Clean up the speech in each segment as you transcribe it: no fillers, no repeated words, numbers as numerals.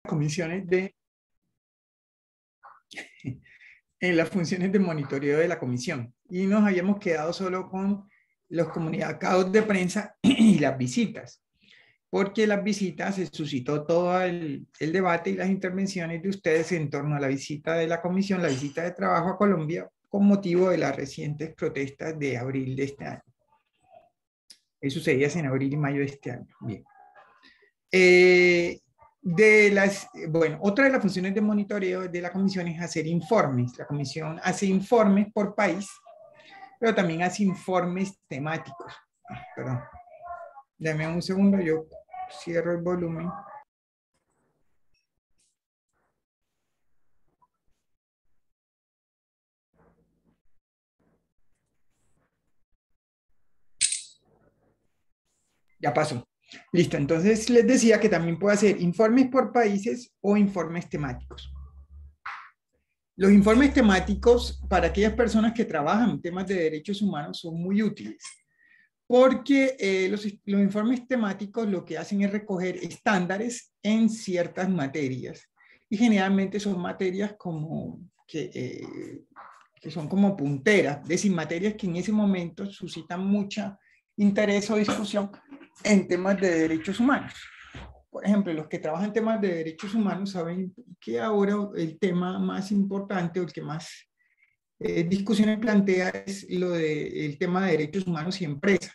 comisiones en las funciones de monitoreo de la comisión y nos habíamos quedado solo con los comunicados de prensa y las visitas, porque las visitas se suscitó todo el debate y las intervenciones de ustedes en torno a la visita de la comisión, la visita de trabajo a Colombia con motivo de las recientes protestas de abril de este año. Eso sucedía en abril y mayo de este año. Bien. Bueno, otra de las funciones de monitoreo de la comisión es hacer informes. La comisión hace informes por país, pero también hace informes temáticos. Perdón. Dame un segundo, yo cierro el volumen. Ya pasó. Listo, entonces les decía que también puede hacer informes por países o informes temáticos. Los informes temáticos para aquellas personas que trabajan en temas de derechos humanos son muy útiles, porque los informes temáticos lo que hacen es recoger estándares en ciertas materias, y generalmente son materias como que son como punteras, es decir, materias que en ese momento suscitan mucha interés o discusión en temas de derechos humanos. Por ejemplo, los que trabajan en temas de derechos humanos saben que ahora el tema más importante o el que más discusiones plantea es lo del tema de derechos humanos y empresa,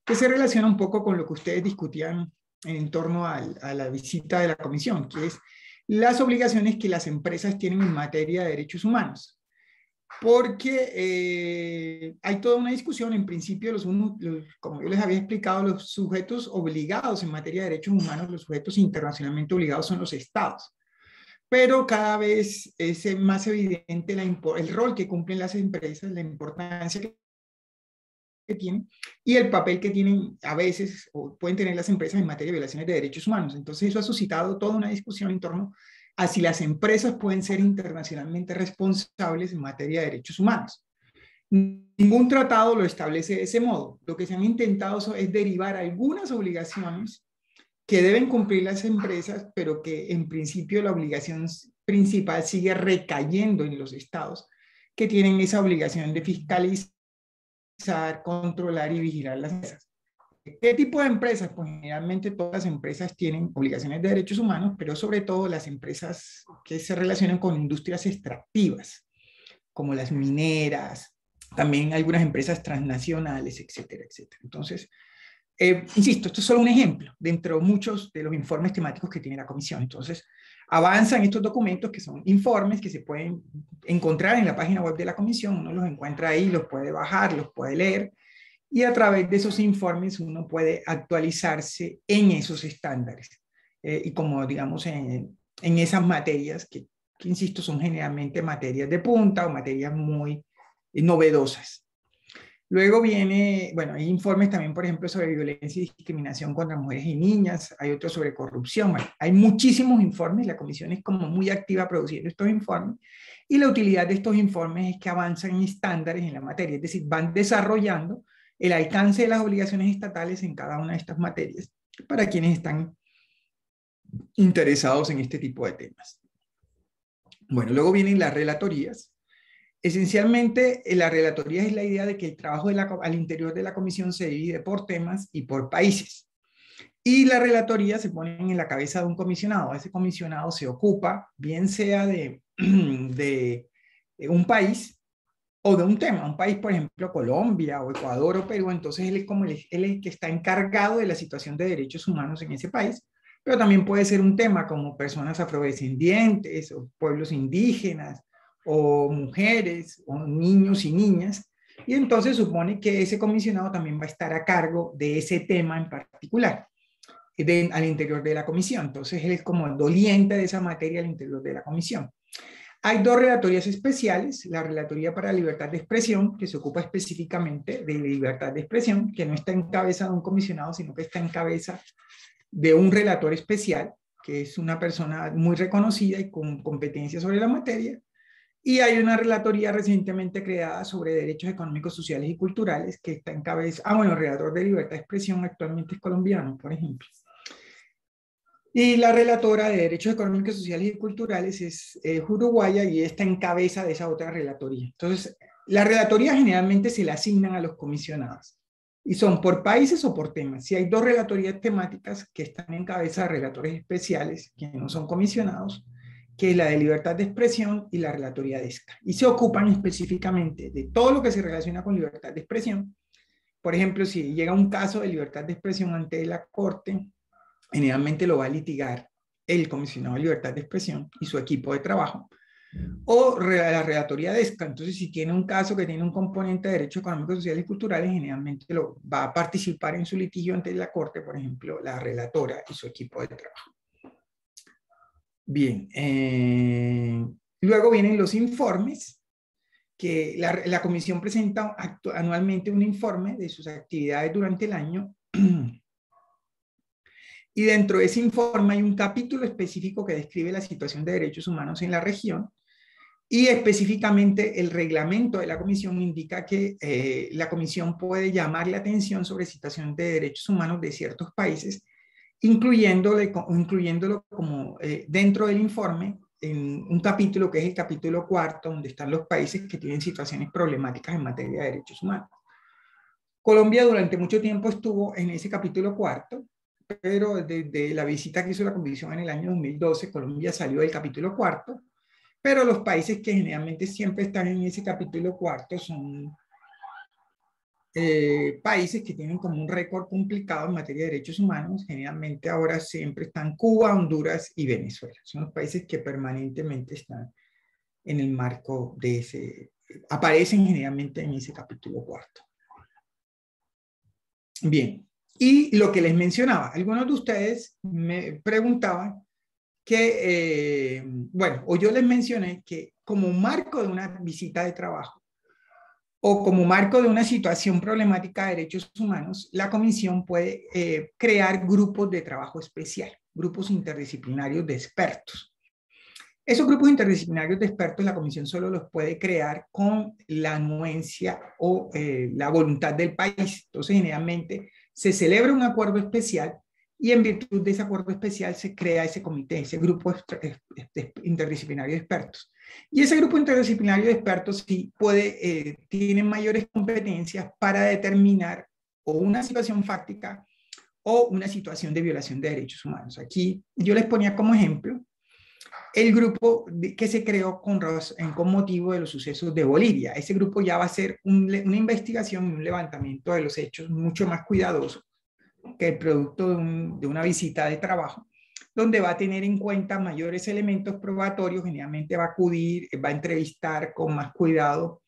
que se relaciona un poco con lo que ustedes discutían en torno a la visita de la comisión, que es las obligaciones que las empresas tienen en materia de derechos humanos. Porque hay toda una discusión, en principio, como yo les había explicado, los sujetos obligados en materia de derechos humanos, los sujetos internacionalmente obligados son los estados. Pero cada vez es más evidente el rol que cumplen las empresas, la importancia que tienen y el papel que tienen a veces o pueden tener las empresas en materia de violaciones de derechos humanos. Entonces eso ha suscitado toda una discusión en torno a si las empresas pueden ser internacionalmente responsables en materia de derechos humanos. Ningún tratado lo establece de ese modo. Lo que se han intentado es derivar algunas obligaciones que deben cumplir las empresas, pero que en principio la obligación principal sigue recayendo en los estados, que tienen esa obligación de fiscalizar, controlar y vigilar las empresas. ¿Qué tipo de empresas? Pues generalmente todas las empresas tienen obligaciones de derechos humanos, pero sobre todo las empresas que se relacionan con industrias extractivas, como las mineras, también algunas empresas transnacionales, etcétera, etcétera. Entonces, insisto, esto es solo un ejemplo dentro de muchos de los informes temáticos que tiene la comisión. Entonces, avanzan estos documentos que son informes que se pueden encontrar en la página web de la comisión. Uno los encuentra ahí, los puede bajar, los puede leer, y a través de esos informes uno puede actualizarse en esos estándares. Y como digamos en esas materias que, insisto, son generalmente materias de punta o materias muy novedosas. Luego viene, bueno, hay informes también, por ejemplo, sobre violencia y discriminación contra mujeres y niñas, hay otros sobre corrupción, bueno, hay muchísimos informes, la comisión es como muy activa produciendo estos informes, y la utilidad de estos informes es que avanzan en estándares en la materia, es decir, van desarrollando el alcance de las obligaciones estatales en cada una de estas materias, para quienes están interesados en este tipo de temas. Bueno, luego vienen las relatorías. Esencialmente, la relatoría es la idea de que el trabajo al interior de la comisión se divide por temas y por países. Y la relatoría se pone en la cabeza de un comisionado. Ese comisionado se ocupa, bien sea de un país o de un tema. Un país, por ejemplo, Colombia o Ecuador o Perú. Entonces, él es como él es el que está encargado de la situación de derechos humanos en ese país. Pero también puede ser un tema como personas afrodescendientes o pueblos indígenas, o mujeres, o niños y niñas, y entonces supone que ese comisionado también va a estar a cargo de ese tema en particular, al interior de la comisión. Entonces él es como el doliente de esa materia al interior de la comisión. Hay dos relatorías especiales, la Relatoría para la Libertad de Expresión, que se ocupa específicamente de libertad de expresión, que no está en cabeza de un comisionado, sino que está en cabeza de un relator especial, que es una persona muy reconocida y con competencia sobre la materia. Y hay una relatoría recientemente creada sobre derechos económicos, sociales y culturales que está en cabeza, bueno, el relator de libertad de expresión actualmente es colombiano, por ejemplo. Y la relatora de Derechos Económicos, Sociales y Culturales es uruguaya y está en cabeza de esa otra relatoría. Entonces, la relatoría generalmente se la asignan a los comisionados y son por países o por temas. Si hay dos relatorías temáticas que están en cabeza de relatores especiales, que no son comisionados, que es la de libertad de expresión y la relatoría de ESCA. Y se ocupan específicamente de todo lo que se relaciona con libertad de expresión. Por ejemplo, si llega un caso de libertad de expresión ante la Corte, generalmente lo va a litigar el comisionado de libertad de expresión y su equipo de trabajo, o la relatoría de ESCA. Entonces, si tiene un caso que tiene un componente de derechos económicos, sociales y culturales, generalmente lo va a participar en su litigio ante la Corte, por ejemplo, la relatora y su equipo de trabajo. Bien, luego vienen los informes, que la comisión presenta anualmente un informe de sus actividades durante el año. Y dentro de ese informe hay un capítulo específico que describe la situación de derechos humanos en la región, y específicamente el reglamento de la comisión indica que la comisión puede llamar la atención sobre situación de derechos humanos de ciertos países, incluyéndolo como dentro del informe en un capítulo que es el capítulo cuarto, donde están los países que tienen situaciones problemáticas en materia de derechos humanos. Colombia durante mucho tiempo estuvo en ese capítulo cuarto, pero desde la visita que hizo la Comisión en el año 2012, Colombia salió del capítulo cuarto, pero los países que generalmente siempre están en ese capítulo cuarto son países que tienen como un récord complicado en materia de derechos humanos. Generalmente ahora siempre están Cuba, Honduras y Venezuela. Son los países que permanentemente están en el marco de ese, aparecen generalmente en ese capítulo cuarto. Bien, y lo que les mencionaba, algunos de ustedes me preguntaban que, bueno, o yo les mencioné que como marco de una visita de trabajo o como marco de una situación problemática de derechos humanos, la comisión puede crear grupos de trabajo especial, grupos interdisciplinarios de expertos. Esos grupos interdisciplinarios de expertos la comisión solo los puede crear con la anuencia o la voluntad del país. Entonces, generalmente se celebra un acuerdo especial y en virtud de ese acuerdo especial se crea ese comité, ese grupo interdisciplinario de expertos. Y ese grupo interdisciplinario de expertos sí puede, tiene mayores competencias para determinar o una situación fáctica o una situación de violación de derechos humanos. Aquí yo les ponía como ejemplo el grupo que se creó con motivo de los sucesos de Bolivia. Ese grupo ya va a hacer una investigación y un levantamiento de los hechos mucho más cuidadoso que el producto de una visita de trabajo, donde va a tener en cuenta mayores elementos probatorios, generalmente va a acudir, va a entrevistar con más cuidado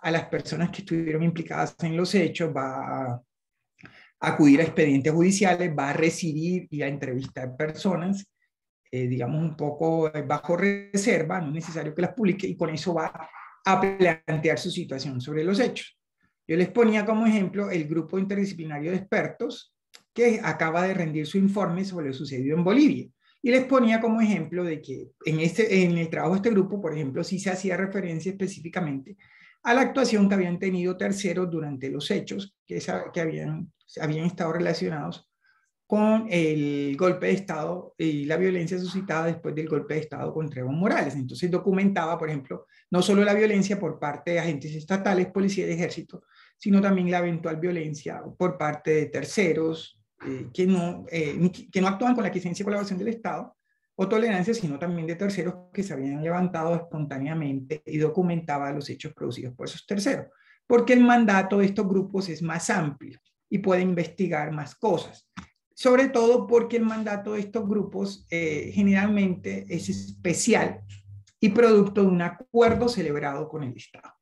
a las personas que estuvieron implicadas en los hechos, va a acudir a expedientes judiciales, va a recibir y a entrevistar personas, digamos un poco bajo reserva, no es necesario que las publique, y con eso va a plantear su situación sobre los hechos. Yo les ponía como ejemplo el grupo interdisciplinario de expertos que acaba de rendir su informe sobre lo sucedido en Bolivia. Y les ponía como ejemplo de que en el trabajo de este grupo, por ejemplo, sí se hacía referencia específicamente a la actuación que habían tenido terceros durante los hechos que habían estado relacionados con el golpe de Estado y la violencia suscitada después del golpe de Estado contra Evo Morales. Entonces documentaba, por ejemplo, no solo la violencia por parte de agentes estatales, policía y ejército, sino también la eventual violencia por parte de terceros que no actúan con la quiesencia y colaboración del Estado o tolerancia, sino también de terceros que se habían levantado espontáneamente y documentaba los hechos producidos por esos terceros. Porque el mandato de estos grupos es más amplio y puede investigar más cosas. Sobre todo porque el mandato de estos grupos generalmente es especial y producto de un acuerdo celebrado con el Estado.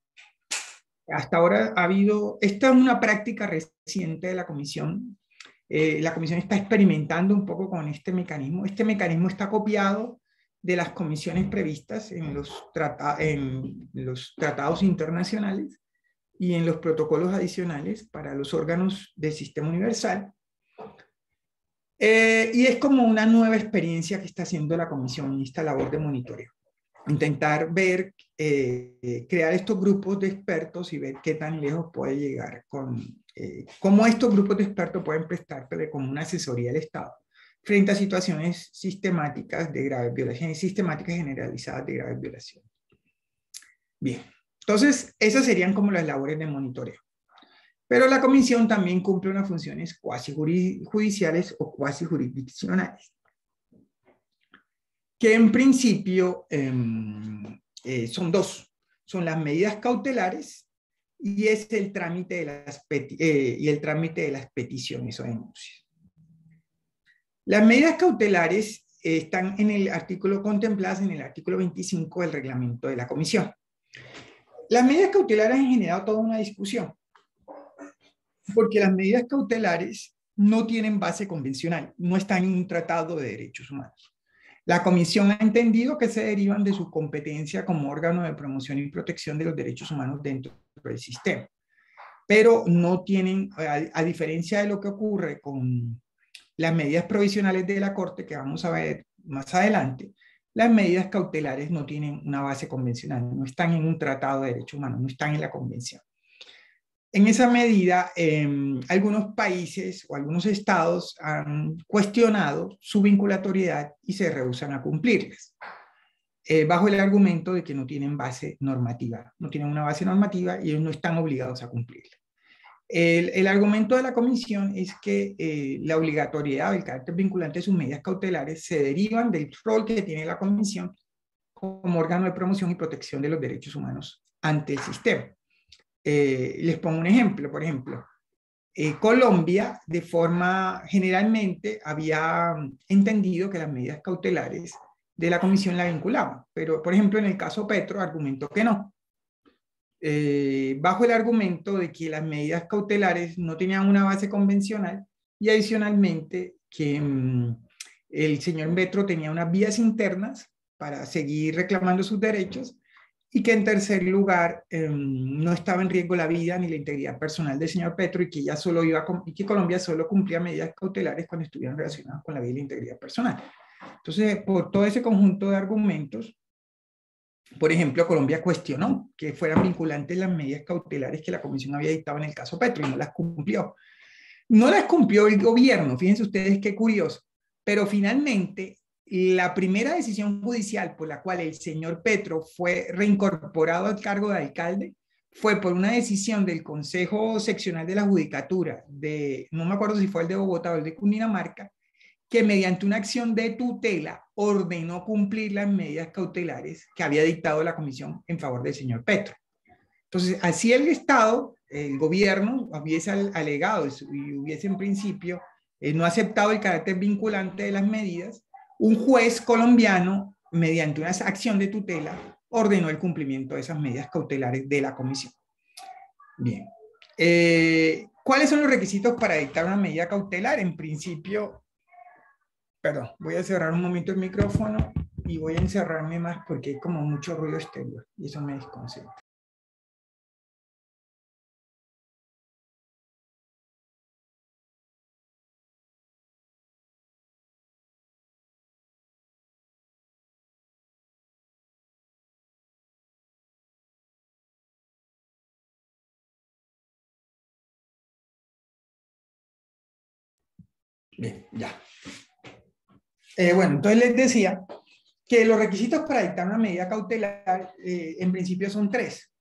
Hasta ahora ha habido, esta es una práctica reciente de la Comisión. La Comisión está experimentando un poco con este mecanismo. Este mecanismo está copiado de las comisiones previstas en los tratados internacionales y en los protocolos adicionales para los órganos del sistema universal. Y es como una nueva experiencia que está haciendo la comisión en esta labor de monitoreo. Intentar ver, crear estos grupos de expertos y ver qué tan lejos puede llegar con cómo estos grupos de expertos pueden prestarle como una asesoría al Estado frente a situaciones sistemáticas de graves violaciones, sistemáticas generalizadas de graves violaciones. Bien, entonces esas serían como las labores de monitoreo. Pero la comisión también cumple unas funciones cuasi judiciales o cuasi jurisdiccionales, que en principio son dos. Son las medidas cautelares y es el trámite de las peticiones o denuncias. Las medidas cautelares están en el artículo contempladas en el artículo 25 del reglamento de la comisión. Las medidas cautelares han generado toda una discusión, porque las medidas cautelares no tienen base convencional, no están en un tratado de derechos humanos. La comisión ha entendido que se derivan de su competencia como órgano de promoción y protección de los derechos humanos dentro del sistema, pero no tienen, a diferencia de lo que ocurre con las medidas provisionales de la Corte, que vamos a ver más adelante, las medidas cautelares no tienen una base convencional, no están en un tratado de derechos humanos, no están en la convención. En esa medida, algunos países o algunos estados han cuestionado su vinculatoriedad y se rehúsan a cumplirlas, bajo el argumento de que no tienen base normativa, no tienen una base normativa y ellos no están obligados a cumplirla. El argumento de la comisión es que la obligatoriedad o el carácter vinculante de sus medidas cautelares se derivan del rol que tiene la comisión como órgano de promoción y protección de los derechos humanos ante el sistema. Les pongo un ejemplo, por ejemplo, Colombia de forma generalmente había entendido que las medidas cautelares de la comisión la vinculaban, pero por ejemplo en el caso Petro argumentó que no, bajo el argumento de que las medidas cautelares no tenían una base convencional y adicionalmente que el señor Petro tenía unas vías internas para seguir reclamando sus derechos y que en tercer lugar no estaba en riesgo la vida ni la integridad personal del señor Petro y que, y que Colombia solo cumplía medidas cautelares cuando estuvieran relacionadas con la vida y la integridad personal. Entonces, por todo ese conjunto de argumentos, por ejemplo, Colombia cuestionó que fueran vinculantes las medidas cautelares que la comisión había dictado en el caso Petro y no las cumplió. No las cumplió el gobierno, fíjense ustedes qué curioso, pero finalmente la primera decisión judicial por la cual el señor Petro fue reincorporado al cargo de alcalde fue por una decisión del Consejo Seccional de la Judicatura de, no me acuerdo si fue el de Bogotá o el de Cundinamarca, que mediante una acción de tutela ordenó cumplir las medidas cautelares que había dictado la comisión en favor del señor Petro. Entonces, así el Estado, el gobierno, hubiese alegado y hubiese en principio no aceptado el carácter vinculante de las medidas, un juez colombiano, mediante una acción de tutela, ordenó el cumplimiento de esas medidas cautelares de la comisión. Bien. ¿Cuáles son los requisitos para dictar una medida cautelar? En principio, perdón, voy a cerrar un momento el micrófono y voy a encerrarme más porque hay como mucho ruido exterior y eso me desconcentra. Bien, ya. Bueno, entonces les decía que los requisitos para dictar una medida cautelar en principio son tres.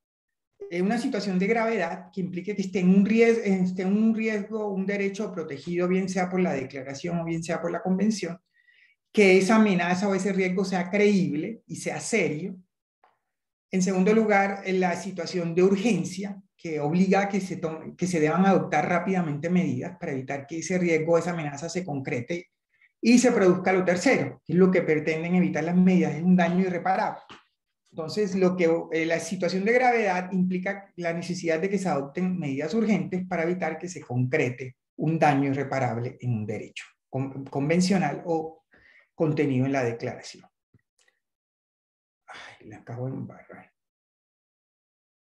Una situación de gravedad que implique que esté en un riesgo, un derecho protegido, bien sea por la declaración o bien sea por la convención, que esa amenaza o ese riesgo sea creíble y sea serio. En segundo lugar, la situación de urgencia, que obliga a que se deban adoptar rápidamente medidas para evitar que ese riesgo o esa amenaza se concrete y se produzca lo tercero, que es lo que pretenden evitar las medidas, es un daño irreparable. Entonces, la situación de gravedad implica la necesidad de que se adopten medidas urgentes para evitar que se concrete un daño irreparable en un derecho convencional o contenido en la declaración. Ay, la acabo de embarrar.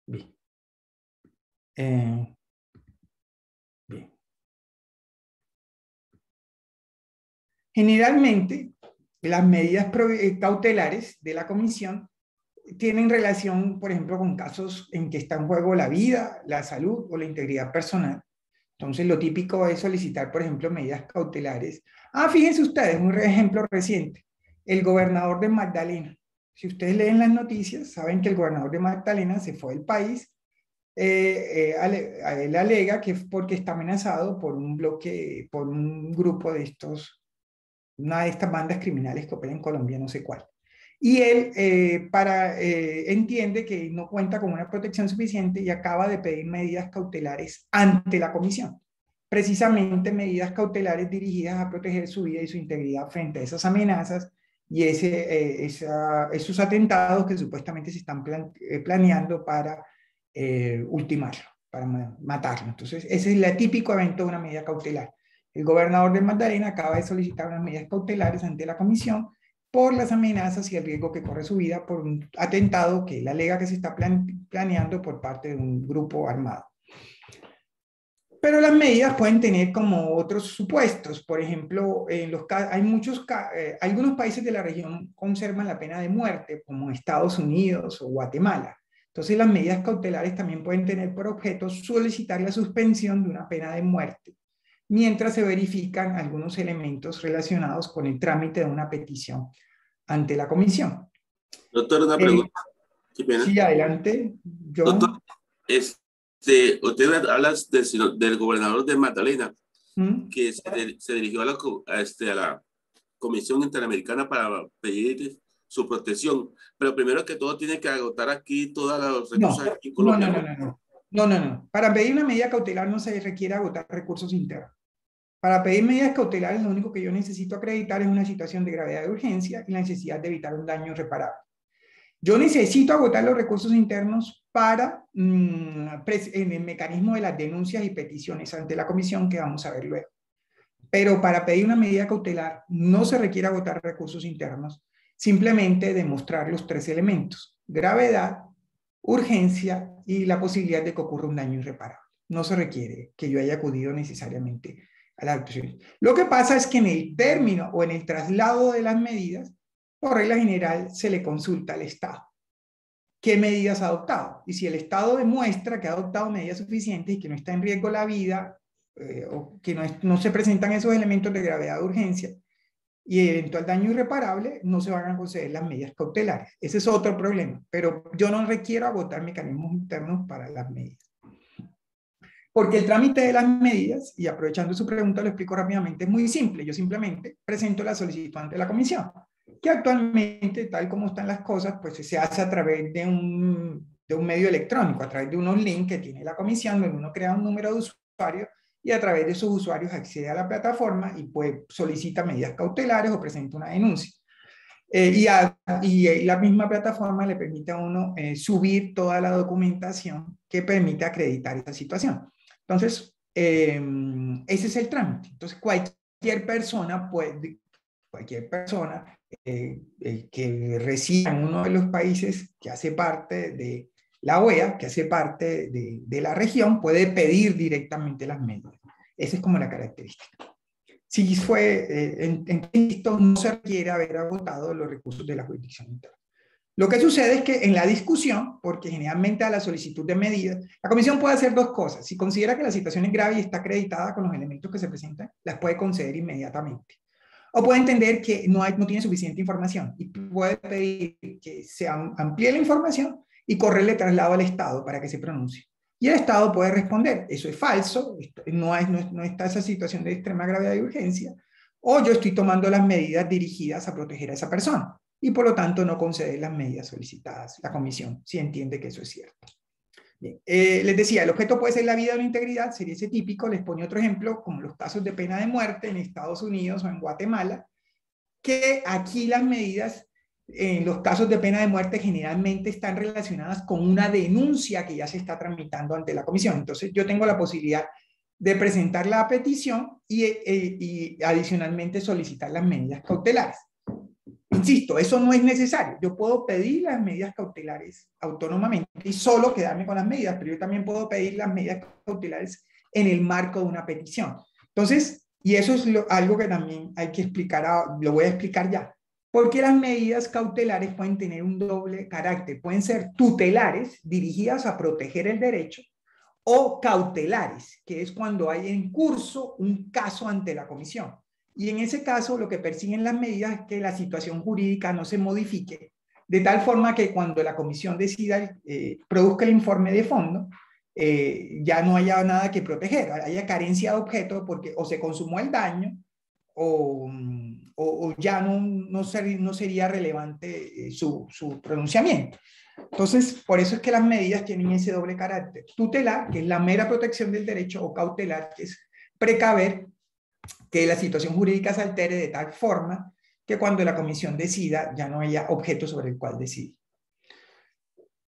Bien. Bien. Generalmente, las medidas cautelares de la comisión tienen relación, por ejemplo, con casos en que está en juego la vida, la salud o la integridad personal Entonces, lo típico es solicitar, por ejemplo, medidas cautelares. Fíjense ustedes, un ejemplo reciente, el gobernador de Magdalena. Si ustedes leen las noticias, saben que el gobernador de Magdalena se fue del país. Él alega que es porque está amenazado por un bloque, por un grupo de estos, una de estas bandas criminales que opera en Colombia, no sé cuál. Y él entiende que no cuenta con una protección suficiente y acaba de pedir medidas cautelares ante la comisión. Precisamente medidas cautelares dirigidas a proteger su vida y su integridad frente a esas amenazas y esos atentados que supuestamente se están planeando para ultimarlo, para matarlo. Entonces, ese es el típico evento de una medida cautelar. El gobernador de Magdalena acaba de solicitar unas medidas cautelares ante la comisión por las amenazas y el riesgo que corre su vida por un atentado que él alega que se está planeando por parte de un grupo armado. Pero las medidas pueden tener como otros supuestos. Por ejemplo, algunos países de la región conservan la pena de muerte, como Estados Unidos o Guatemala. Entonces, las medidas cautelares también pueden tener por objeto solicitar la suspensión de una pena de muerte, mientras se verifican algunos elementos relacionados con el trámite de una petición ante la comisión. Doctor, una pregunta. Qué pena. Sí, adelante. Doctor, usted habla del gobernador de Magdalena, que se dirigió a la Comisión Interamericana para pedir su protección, pero primero que todo tiene que agotar aquí todos los recursos aquí en Colombia. No. Para pedir una medida cautelar no se requiere agotar recursos internos. Para pedir medidas cautelares, lo único que yo necesito acreditar es una situación de gravedad de urgencia y la necesidad de evitar un daño irreparable. Yo necesito agotar los recursos internos para en el mecanismo de las denuncias y peticiones ante la comisión que vamos a ver luego. Pero para pedir una medida cautelar no se requiere agotar recursos internos, simplemente demostrar los tres elementos: gravedad, urgencia y la posibilidad de que ocurra un daño irreparable. No se requiere que yo haya acudido necesariamente a la actuación. Lo que pasa es que en el término o en el traslado de las medidas, por regla general, se le consulta al Estado qué medidas ha adoptado. Y si el Estado demuestra que ha adoptado medidas suficientes y que no está en riesgo la vida, o que no se presentan esos elementos de gravedad de urgencia y eventual daño irreparable, no se van a conceder las medidas cautelares. Ese es otro problema, pero yo no requiero agotar mecanismos internos para las medidas. Porque el trámite de las medidas, y aprovechando su pregunta lo explico rápidamente, es muy simple. Yo simplemente presento la solicitud ante la comisión, que actualmente, tal como están las cosas, pues se hace a través de un medio electrónico, a través de unos links que tiene la comisión, donde uno crea un número de usuario y a través de esos usuarios accede a la plataforma y pues solicita medidas cautelares o presenta una denuncia. Y la misma plataforma le permite a uno subir toda la documentación que permite acreditar esa situación. Entonces, ese es el trámite. Entonces, cualquier persona que resida en uno de los países que hace parte de la OEA, que hace parte de la región, puede pedir directamente las medidas. Esa es como la característica. Si insisto, no se requiere haber agotado los recursos de la jurisdicción interna. Lo que sucede es que en la discusión, porque generalmente a la solicitud de medidas, la comisión puede hacer dos cosas. Si considera que la situación es grave y está acreditada con los elementos que se presentan, las puede conceder inmediatamente. O puede entender que no tiene suficiente información y puede pedir que se amplíe la información y correrle traslado al Estado para que se pronuncie. Y el Estado puede responder: eso es falso, no está esa situación de extrema gravedad y urgencia, o yo estoy tomando las medidas dirigidas a proteger a esa persona y por lo tanto no conceder las medidas solicitadas. La comisión sí entiende que eso es cierto. Bien, les decía, el objeto puede ser la vida o la integridad, sería ese típico. Les ponía otro ejemplo, como los casos de pena de muerte en Estados Unidos o en Guatemala, que aquí las medidas en los casos de pena de muerte generalmente están relacionadas con una denuncia que ya se está tramitando ante la comisión. Entonces yo tengo la posibilidad de presentar la petición y adicionalmente solicitar las medidas cautelares. Insisto, eso no es necesario. Yo puedo pedir las medidas cautelares autónomamente y solo quedarme con las medidas, pero yo también puedo pedir las medidas cautelares en el marco de una petición. Entonces, y eso es algo que también hay que explicar, lo voy a explicar ya. Porque las medidas cautelares pueden tener un doble carácter. Pueden ser tutelares, dirigidas a proteger el derecho, o cautelares, que es cuando hay en curso un caso ante la comisión. Y en ese caso lo que persiguen las medidas es que la situación jurídica no se modifique, de tal forma que cuando la comisión decida, produzca el informe de fondo, ya no haya nada que proteger, haya carencia de objeto porque o se consumó el daño o ya no sería relevante su pronunciamiento. Entonces, por eso es que las medidas tienen ese doble carácter. Tutelar, que es la mera protección del derecho, o cautelar, que es precaver que la situación jurídica se altere de tal forma que cuando la comisión decida ya no haya objeto sobre el cual decidir.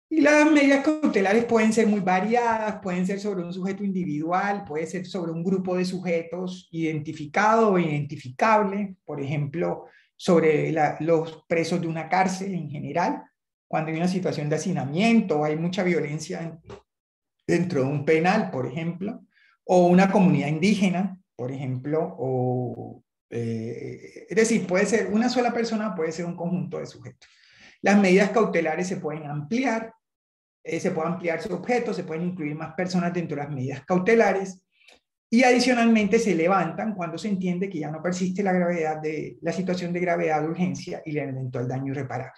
Y las medidas cautelares pueden ser muy variadas, pueden ser sobre un sujeto individual, puede ser sobre un grupo de sujetos identificado o identificable, por ejemplo, sobre los presos de una cárcel en general, cuando hay una situación de hacinamiento o hay mucha violencia dentro de un penal, por ejemplo, o una comunidad indígena, por ejemplo, es decir, puede ser una sola persona, puede ser un conjunto de sujetos. Las medidas cautelares se pueden ampliar, se puede ampliar su objeto, se pueden incluir más personas dentro de las medidas cautelares y adicionalmente se levantan cuando se entiende que ya no persiste la situación de gravedad de urgencia y el eventual daño irreparable.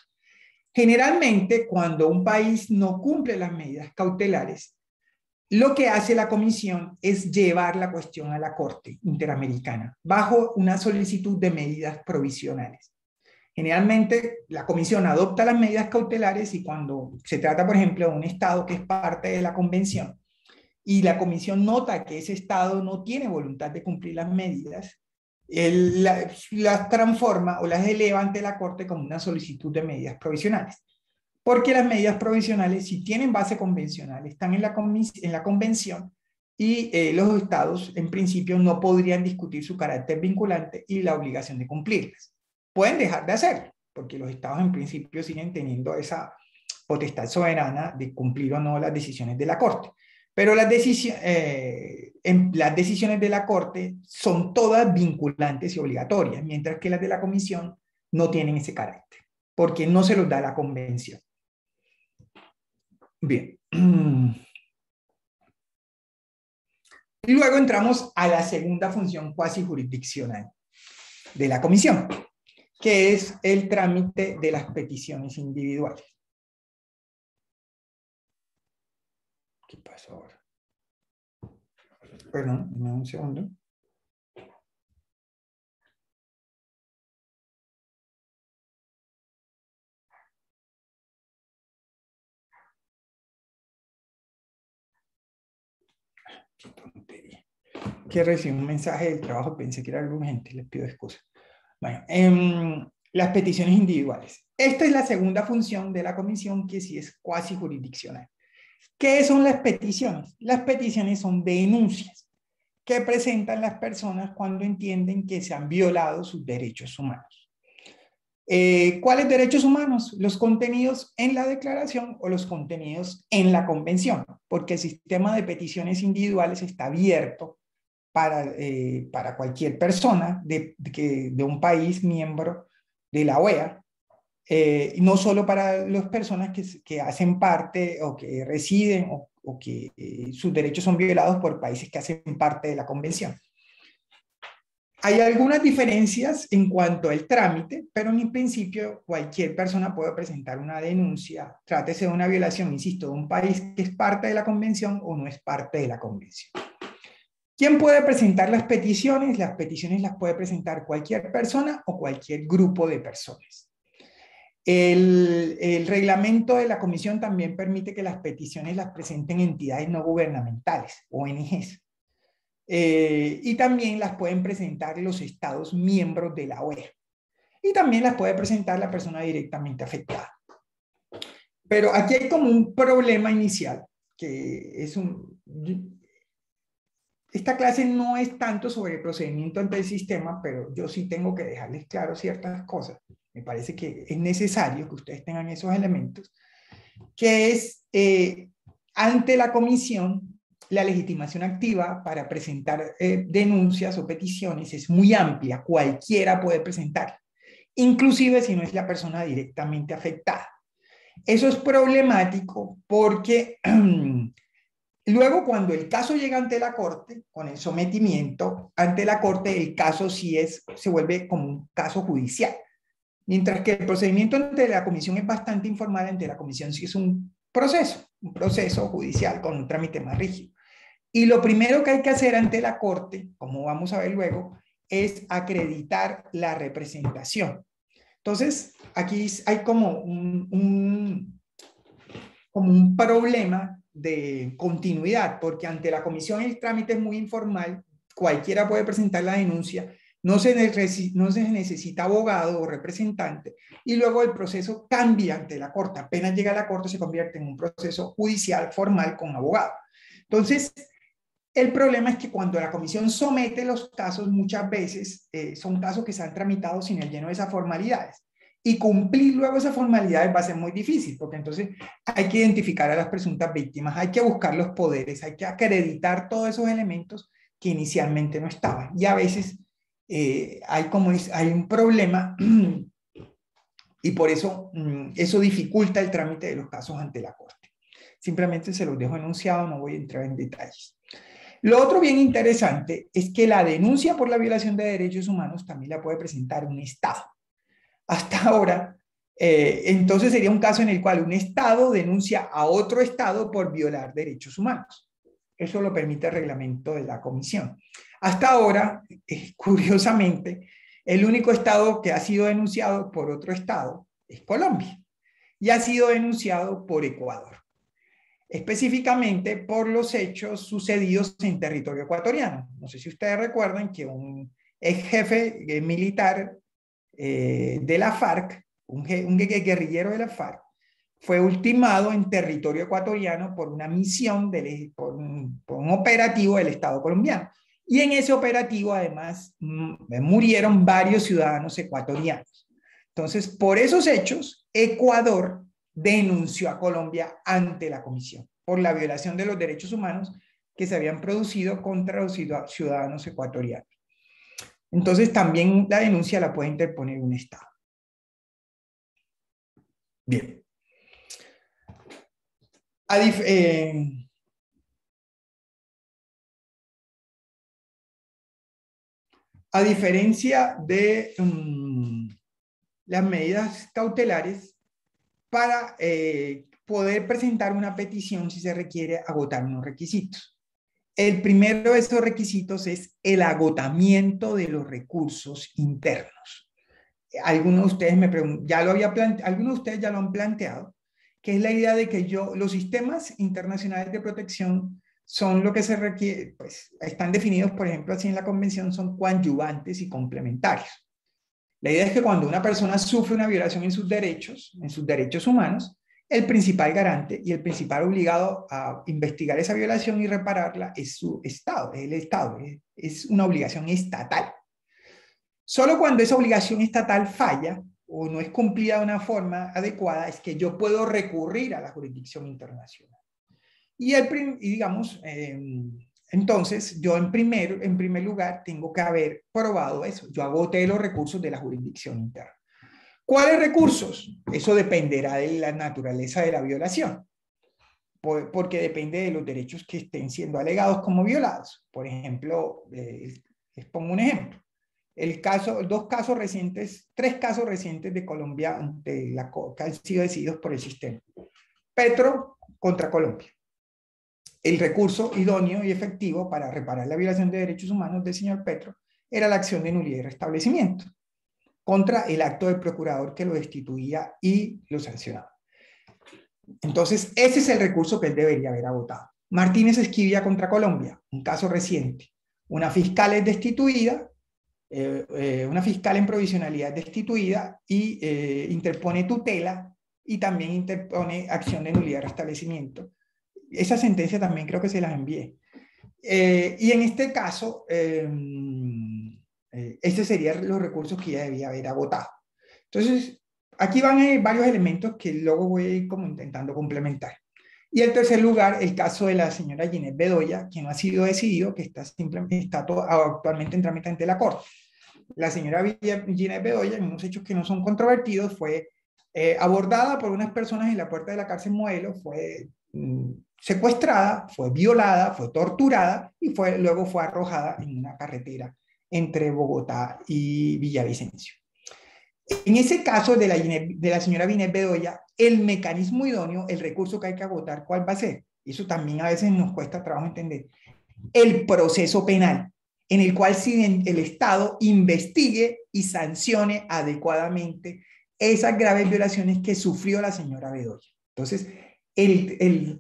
Generalmente, cuando un país no cumple las medidas cautelares, lo que hace la comisión es llevar la cuestión a la Corte Interamericana bajo una solicitud de medidas provisionales. Generalmente la comisión adopta las medidas cautelares y cuando se trata, por ejemplo, de un estado que es parte de la convención y la comisión nota que ese estado no tiene voluntad de cumplir las medidas, las transforma o las eleva ante la Corte como una solicitud de medidas provisionales. Porque las medidas provisionales, si tienen base convencional, están en la convención y los estados, en principio, no podrían discutir su carácter vinculante y la obligación de cumplirlas. Pueden dejar de hacerlo, porque los estados en principio siguen teniendo esa potestad soberana de cumplir o no las decisiones de la Corte. Pero las decisiones de la Corte son todas vinculantes y obligatorias, mientras que las de la Comisión no tienen ese carácter, porque no se los da la Convención. Bien. Y luego entramos a la segunda función cuasi jurisdiccional de la Comisión, que es el trámite de las peticiones individuales. ¿Qué pasó ahora? Perdón, dame un segundo. Qué tontería. Que recibí un mensaje del trabajo, pensé que era algo urgente, les pido excusas. Bueno, las peticiones individuales. Esta es la segunda función de la comisión, que sí es cuasi jurisdiccional. ¿Qué son las peticiones? Las peticiones son denuncias que presentan las personas cuando entienden que se han violado sus derechos humanos. ¿Cuáles derechos humanos? Los contenidos en la declaración o los contenidos en la convención, porque el sistema de peticiones individuales está abierto para cualquier persona de un país miembro de la OEA, no solo para las personas que hacen parte o que residen o que sus derechos son violados por países que hacen parte de la convención. Hay algunas diferencias en cuanto al trámite, pero en principio cualquier persona puede presentar una denuncia, trátese de una violación, insisto, de un país que es parte de la convención o no es parte de la convención. ¿Quién puede presentar las peticiones? Las peticiones las puede presentar cualquier persona o cualquier grupo de personas. El reglamento de la comisión también permite que las peticiones las presenten entidades no gubernamentales, ONGs. Y también las pueden presentar los estados miembros de la OEA. Y también las puede presentar la persona directamente afectada. Pero aquí hay como un problema inicial, que es esta clase no es tanto sobre el procedimiento ante el sistema, pero yo sí tengo que dejarles claro ciertas cosas. Me parece que es necesario que ustedes tengan esos elementos, que es ante la comisión, la legitimación activa para presentar denuncias o peticiones es muy amplia, cualquiera puede presentar, inclusive si no es la persona directamente afectada. Eso es problemático porque Luego, cuando el caso llega ante la Corte, con el sometimiento ante la Corte, el caso sí se vuelve como un caso judicial. Mientras que el procedimiento ante la comisión es bastante informal, ante la comisión sí es un proceso judicial con un trámite más rígido. Y lo primero que hay que hacer ante la Corte, como vamos a ver luego, es acreditar la representación. Entonces, aquí hay como un problema de continuidad, porque ante la comisión el trámite es muy informal, cualquiera puede presentar la denuncia, no se necesita abogado o representante, y luego el proceso cambia ante la Corte. Apenas llega a la Corte se convierte en un proceso judicial formal con abogado. Entonces, el problema es que cuando la comisión somete los casos, muchas veces son casos que se han tramitado sin el lleno de esas formalidades. Y cumplir luego esas formalidades va a ser muy difícil, porque entonces hay que identificar a las presuntas víctimas, hay que buscar los poderes, hay que acreditar todos esos elementos que inicialmente no estaban. Y a veces hay un problema y por eso eso dificulta el trámite de los casos ante la Corte. Simplemente se los dejo enunciado, no voy a entrar en detalles. Lo otro bien interesante es que la denuncia por la violación de derechos humanos también la puede presentar un Estado. Hasta ahora, entonces sería un caso en el cual un Estado denuncia a otro Estado por violar derechos humanos. Eso lo permite el reglamento de la Comisión. Hasta ahora, curiosamente, el único Estado que ha sido denunciado por otro Estado es Colombia y ha sido denunciado por Ecuador, específicamente por los hechos sucedidos en territorio ecuatoriano. No sé si ustedes recuerdan que un ex jefe militar de la FARC, un guerrillero de la FARC, fue ultimado en territorio ecuatoriano por una misión, por un operativo del Estado colombiano. Y en ese operativo, además, murieron varios ciudadanos ecuatorianos. Entonces, por esos hechos, Ecuador denunció a Colombia ante la Comisión por la violación de los derechos humanos que se habían producido contra los ciudadanos ecuatorianos. Entonces, también la denuncia la puede interponer un Estado. Bien. A diferencia de las medidas cautelares, para poder presentar una petición si se requiere agotar unos requisitos. El primero de esos requisitos es el agotamiento de los recursos internos. Algunos de ustedes algunos de ustedes ya lo han planteado, que es la idea de que los sistemas internacionales de protección son lo que se requiere, pues están definidos, por ejemplo, así en la convención, son coadyuvantes y complementarios. La idea es que cuando una persona sufre una violación en sus derechos humanos, el principal garante y el principal obligado a investigar esa violación y repararla es su Estado, es el Estado, es una obligación estatal. Solo cuando esa obligación estatal falla o no es cumplida de una forma adecuada es que yo puedo recurrir a la jurisdicción internacional. Entonces, yo en primer lugar tengo que haber probado eso. Yo agoté los recursos de la jurisdicción interna. ¿Cuáles recursos? Eso dependerá de la naturaleza de la violación, porque depende de los derechos que estén siendo alegados como violados. Por ejemplo, les pongo un ejemplo. Tres casos recientes de Colombia que han sido decididos por el sistema. Petro contra Colombia. El recurso idóneo y efectivo para reparar la violación de derechos humanos del señor Petro era la acción de nulidad y restablecimiento contra el acto del procurador que lo destituía y lo sancionaba. Entonces, ese es el recurso que él debería haber agotado. Martínez Esquivia contra Colombia, un caso reciente. Una fiscal es destituida, una fiscal en provisionalidad es destituida y interpone tutela y también interpone acción de nulidad y restablecimiento. Esa sentencia también creo que se las envié. Y en este caso, estos serían los recursos que ella debía haber agotado. Entonces, aquí van varios elementos que luego voy a ir como intentando complementar. Y en tercer lugar, el caso de la señora Ginette Bedoya, que no ha sido decidido, que está actualmente en trámite ante la Corte. La señora Ginette Bedoya, en unos hechos que no son controvertidos, fue abordada por unas personas en la puerta de la cárcel Modelo, fue secuestrada, fue violada, fue torturada y luego fue arrojada en una carretera entre Bogotá y Villavicencio. En ese caso de la señora Binet Bedoya, el mecanismo idóneo, el recurso que hay que agotar, ¿cuál va a ser? Eso también a veces nos cuesta trabajo entender. El proceso penal, en el cual el Estado investigue y sancione adecuadamente esas graves violaciones que sufrió la señora Bedoya. Entonces, el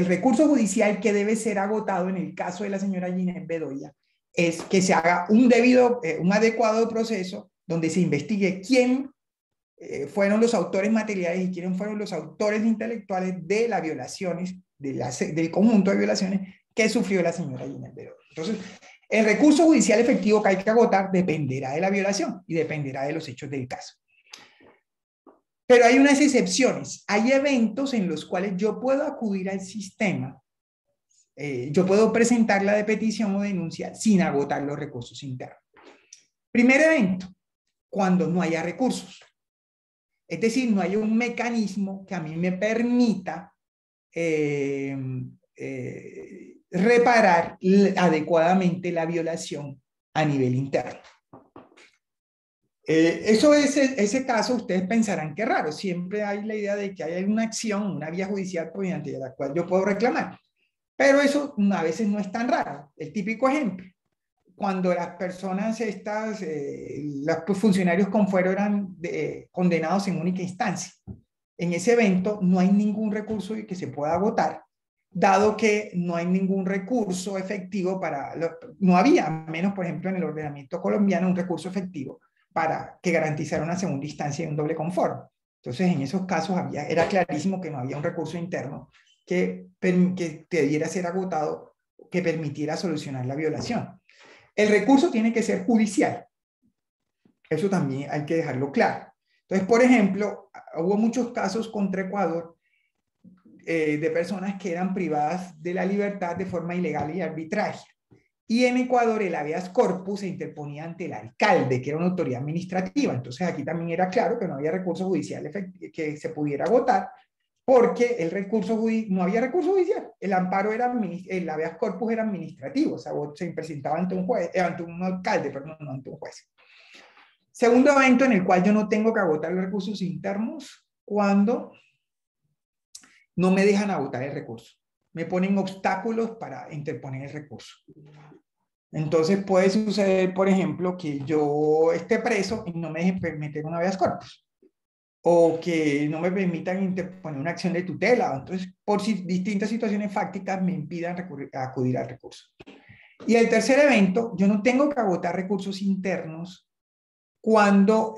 recurso judicial que debe ser agotado en el caso de la señora Binet Bedoya es que se haga un adecuado proceso donde se investigue quién fueron los autores materiales y quiénes fueron los autores intelectuales de las violaciones, del conjunto de violaciones que sufrió la señora Binet Bedoya. Entonces, el recurso judicial efectivo que hay que agotar dependerá de la violación y dependerá de los hechos del caso. Pero hay unas excepciones. Hay eventos en los cuales yo puedo acudir al sistema, yo puedo presentar la de petición o denuncia sin agotar los recursos internos. Primer evento, cuando no haya recursos. Es decir, no hay un mecanismo que a mí me permita reparar adecuadamente la violación a nivel interno. Ese caso ustedes pensarán que es raro, siempre hay la idea de que hay una acción, una vía judicial mediante la cual yo puedo reclamar, pero eso a veces no es tan raro. El típico ejemplo, cuando las personas los funcionarios con fuero eran condenados en única instancia, en ese evento no hay ningún recurso que se pueda agotar, dado que no hay ningún recurso efectivo no había, menos por ejemplo en el ordenamiento colombiano, un recurso efectivo para que garantizara una segunda instancia y un doble confort. Entonces, en esos casos era clarísimo que no había un recurso interno que debiera ser agotado, que permitiera solucionar la violación. El recurso tiene que ser judicial. Eso también hay que dejarlo claro. Entonces, por ejemplo, hubo muchos casos contra Ecuador de personas que eran privadas de la libertad de forma ilegal y arbitraria. Y en Ecuador el habeas corpus se interponía ante el alcalde, que era una autoridad administrativa. Entonces aquí también era claro que no había recurso judicial que se pudiera agotar, porque no había recurso judicial. El amparo el habeas corpus era administrativo, o sea, se presentaba ante un alcalde, perdón, no ante un juez. Segundo evento en el cual yo no tengo que agotar los recursos internos, cuando no me dejan agotar el recurso. Me ponen obstáculos para interponer el recurso. Entonces puede suceder, por ejemplo, que yo esté preso y no me dejen meter un habeas corpus, o que no me permitan interponer una acción de tutela. Entonces, por distintas situaciones fácticas me impidan acudir al recurso. Y el tercer evento, yo no tengo que agotar recursos internos cuando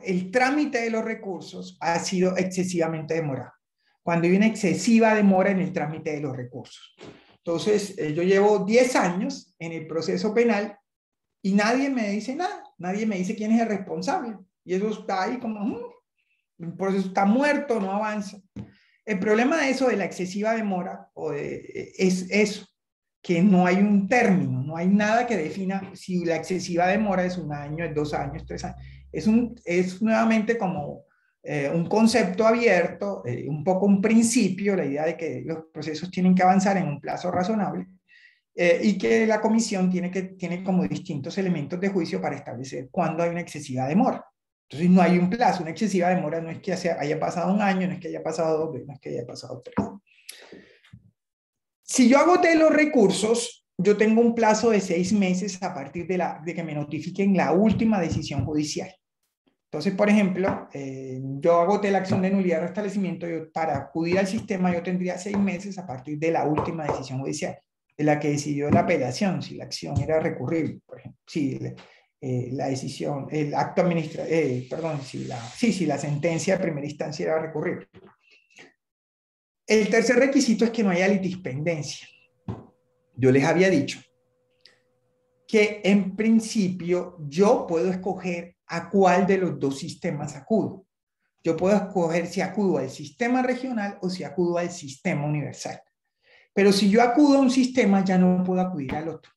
el trámite de los recursos ha sido excesivamente demorado, cuando hay una excesiva demora en el trámite de los recursos. Entonces, yo llevo 10 años en el proceso penal y nadie me dice nada, nadie me dice quién es el responsable. Y eso está ahí como, el proceso está muerto, no avanza. El problema de eso, de la excesiva demora, es eso, que no hay un término, no hay nada que defina si la excesiva demora es 1 año, es 2 años, 3 años. Es nuevamente como un concepto abierto, un poco un principio, la idea de que los procesos tienen que avanzar en un plazo razonable y que la comisión tiene como distintos elementos de juicio para establecer cuándo hay una excesiva demora. Entonces no hay un plazo, una excesiva demora no es que haya pasado 1 año, no es que haya pasado 2, no es que haya pasado 3. Si yo agoté los recursos, yo tengo un plazo de 6 meses a partir de que me notifiquen la última decisión judicial. Entonces, por ejemplo, yo agoté la acción de nulidad de restablecimiento, para acudir al sistema yo tendría 6 meses a partir de la última decisión judicial, de la que decidió la apelación, si la acción era recurrible, por ejemplo, si la decisión, el acto administrativo, perdón, si la sentencia de primera instancia era recurrible. El tercer requisito es que no haya litispendencia. Yo les había dicho que en principio yo puedo escoger a cuál de los 2 sistemas acudo. Yo puedo escoger si acudo al sistema regional o si acudo al sistema universal. Pero si yo acudo a un sistema, ya no puedo acudir al otro.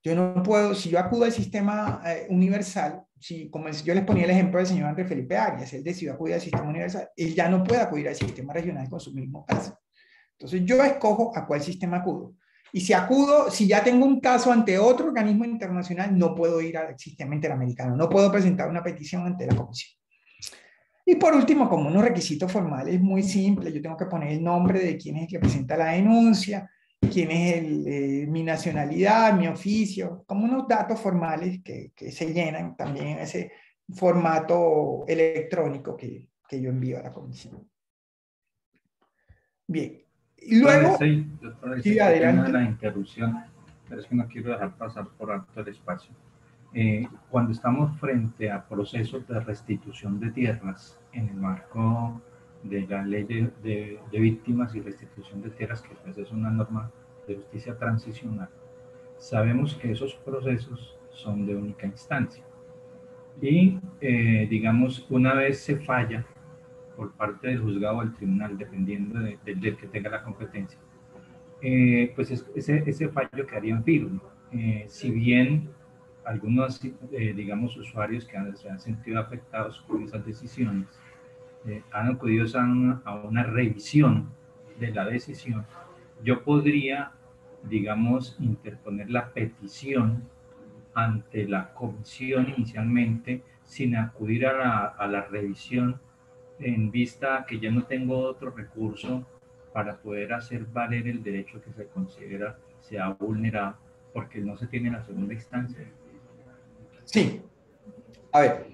Yo no puedo, si yo acudo al sistema universal, como yo les ponía el ejemplo del señor Andrés Felipe Arias, él decidió acudir al sistema universal, él ya no puede acudir al sistema regional con su mismo caso. Entonces yo escojo a cuál sistema acudo. Y si ya tengo un caso ante otro organismo internacional, no puedo ir al sistema interamericano, no puedo presentar una petición ante la comisión. Y por último, como unos requisitos formales muy simples, yo tengo que poner el nombre de quién es el que presenta la denuncia, quién es mi nacionalidad, mi oficio, como unos datos formales que se llenan también en ese formato electrónico que yo envío a la comisión. Bien. Y luego, sí, adelante. La interrupción, pero es que no quiero dejar pasar por alto el espacio. Cuando estamos frente a procesos de restitución de tierras en el marco de la ley de víctimas y restitución de tierras, que pues es una norma de justicia transicional, sabemos que esos procesos son de única instancia y digamos, una vez se falla por parte del juzgado o del tribunal, dependiendo del que tenga la competencia, pues ese fallo quedaría en firme. Si bien algunos, digamos, usuarios que se han sentido afectados por esas decisiones han acudido a una revisión de la decisión, yo podría, digamos, interponer la petición ante la comisión inicialmente sin acudir a la revisión, en vista que ya no tengo otro recurso para poder hacer valer el derecho que se considera se ha vulnerado porque no se tiene la segunda instancia. Sí. A ver,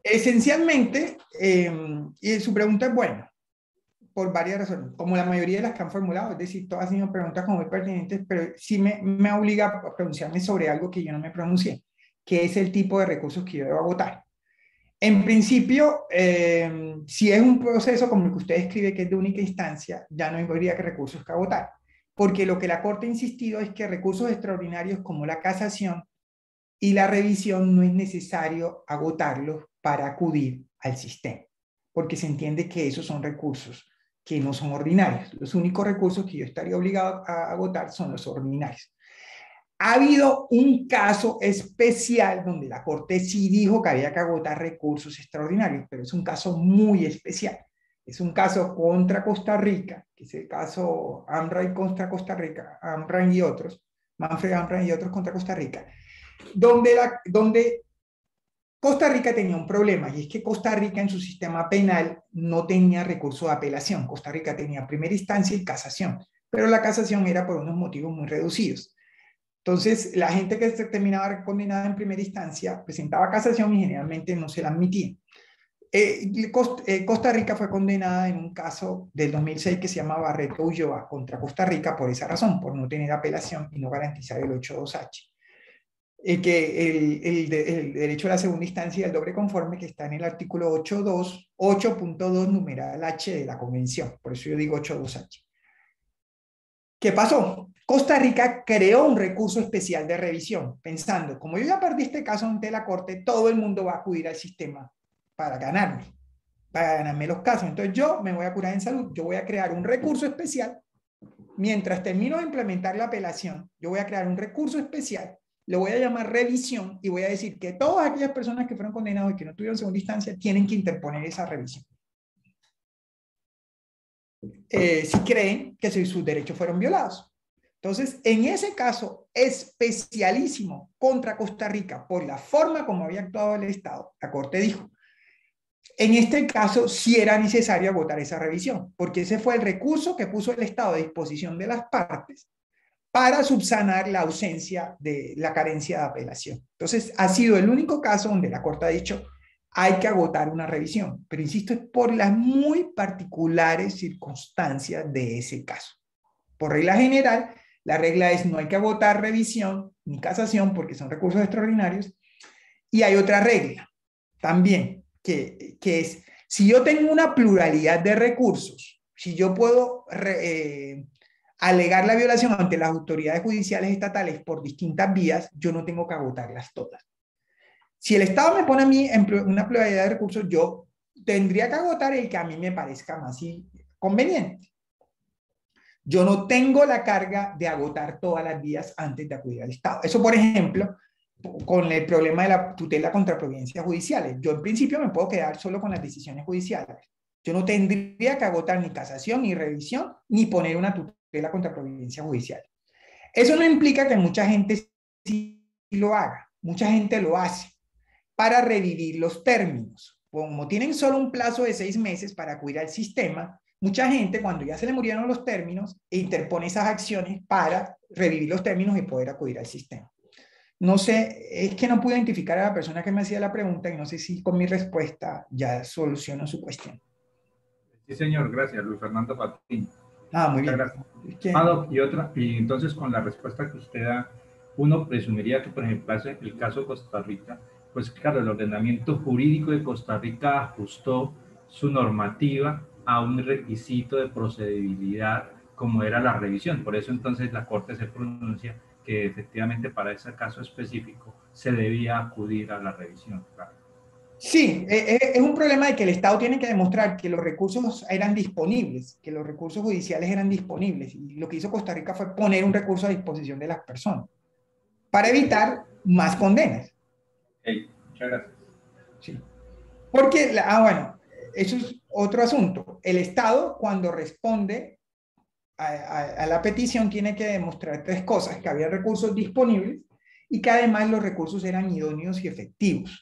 esencialmente, y su pregunta es buena, por varias razones, como la mayoría de las que han formulado, es decir, todas han sido preguntas como muy pertinentes, pero sí me obliga a pronunciarme sobre algo que yo no me pronuncié, que es el tipo de recursos que yo debo agotar. En principio, si es un proceso como el que usted escribe, que es de única instancia, ya no habría que recursos que agotar, porque lo que la Corte ha insistido es que recursos extraordinarios como la casación y la revisión no es necesario agotarlos para acudir al sistema, porque se entiende que esos son recursos que no son ordinarios. Los únicos recursos que yo estaría obligado a agotar son los ordinarios. Ha habido un caso especial donde la Corte sí dijo que había que agotar recursos extraordinarios, pero es un caso muy especial. Es un caso contra Costa Rica, que es el caso Amran contra Costa Rica, Amran y otros, Manfred Amran y otros contra Costa Rica, donde Costa Rica tenía un problema, y es que Costa Rica en su sistema penal no tenía recurso de apelación. Costa Rica tenía primera instancia y casación, pero la casación era por unos motivos muy reducidos. Entonces, la gente que se terminaba condenada en primera instancia presentaba casación y generalmente no se la admitían. Costa Rica fue condenada en un caso del 2006 que se llama Barreto Ulloa contra Costa Rica por esa razón, por no tener apelación y no garantizar el 8.2H. Que el derecho a la segunda instancia y el doble conforme, que está en el artículo 8.2 numeral H de la Convención. Por eso yo digo 8.2H. ¿Qué pasó? Costa Rica creó un recurso especial de revisión, pensando, como yo ya perdí este caso ante la Corte, todo el mundo va a acudir al sistema para ganarme los casos. Entonces yo me voy a curar en salud, yo voy a crear un recurso especial. Mientras termino de implementar la apelación, yo voy a crear un recurso especial, lo voy a llamar revisión y voy a decir que todas aquellas personas que fueron condenadas y que no tuvieron segunda instancia tienen que interponer esa revisión. Si creen que sus derechos fueron violados. Entonces, en ese caso especialísimo contra Costa Rica, por la forma como había actuado el Estado, la Corte dijo, en este caso sí era necesario agotar esa revisión, porque ese fue el recurso que puso el Estado a disposición de las partes para subsanar la ausencia de la carencia de apelación. Entonces, ha sido el único caso donde la Corte ha dicho hay que agotar una revisión, pero insisto, es por las muy particulares circunstancias de ese caso. Por regla general, la regla es no hay que agotar revisión ni casación porque son recursos extraordinarios. Y hay otra regla también, que es, si yo tengo una pluralidad de recursos, si yo puedo alegar la violación ante las autoridades judiciales estatales por distintas vías, yo no tengo que agotarlas todas. Si el Estado me pone a mí en una pluralidad de recursos, yo tendría que agotar el que a mí me parezca más conveniente. Yo no tengo la carga de agotar todas las vías antes de acudir al Estado. Eso, por ejemplo, con el problema de la tutela contra providencias judiciales. Yo en principio me puedo quedar solo con las decisiones judiciales. Yo no tendría que agotar ni casación, ni revisión, ni poner una tutela contra providencias judiciales. Eso no implica que mucha gente sí lo haga. Mucha gente lo hace para revivir los términos. Como tienen solo un plazo de 6 meses para acudir al sistema, mucha gente, cuando ya se le murieron los términos, interpone esas acciones para revivir los términos y poder acudir al sistema. No sé, es que no pude identificar a la persona que me hacía la pregunta y no sé si con mi respuesta ya soluciono su cuestión. Sí, señor, gracias, Luis Fernando Patín. Muy bien. Y entonces con la respuesta que usted da, uno presumiría que, por ejemplo, el caso de Costa Rica, pues claro, el ordenamiento jurídico de Costa Rica ajustó su normativa a un requisito de procedibilidad como era la revisión. Por eso entonces la Corte se pronuncia que efectivamente para ese caso específico se debía acudir a la revisión. Claro. Sí, es un problema de que el Estado tiene que demostrar que los recursos eran disponibles, que los recursos judiciales eran disponibles. Y lo que hizo Costa Rica fue poner un recurso a disposición de las personas para evitar más condenas. Okay, muchas gracias. Sí. Porque, bueno, eso es otro asunto. El Estado, cuando responde a la petición, tiene que demostrar 3 cosas: que había recursos disponibles y que además los recursos eran idóneos y efectivos.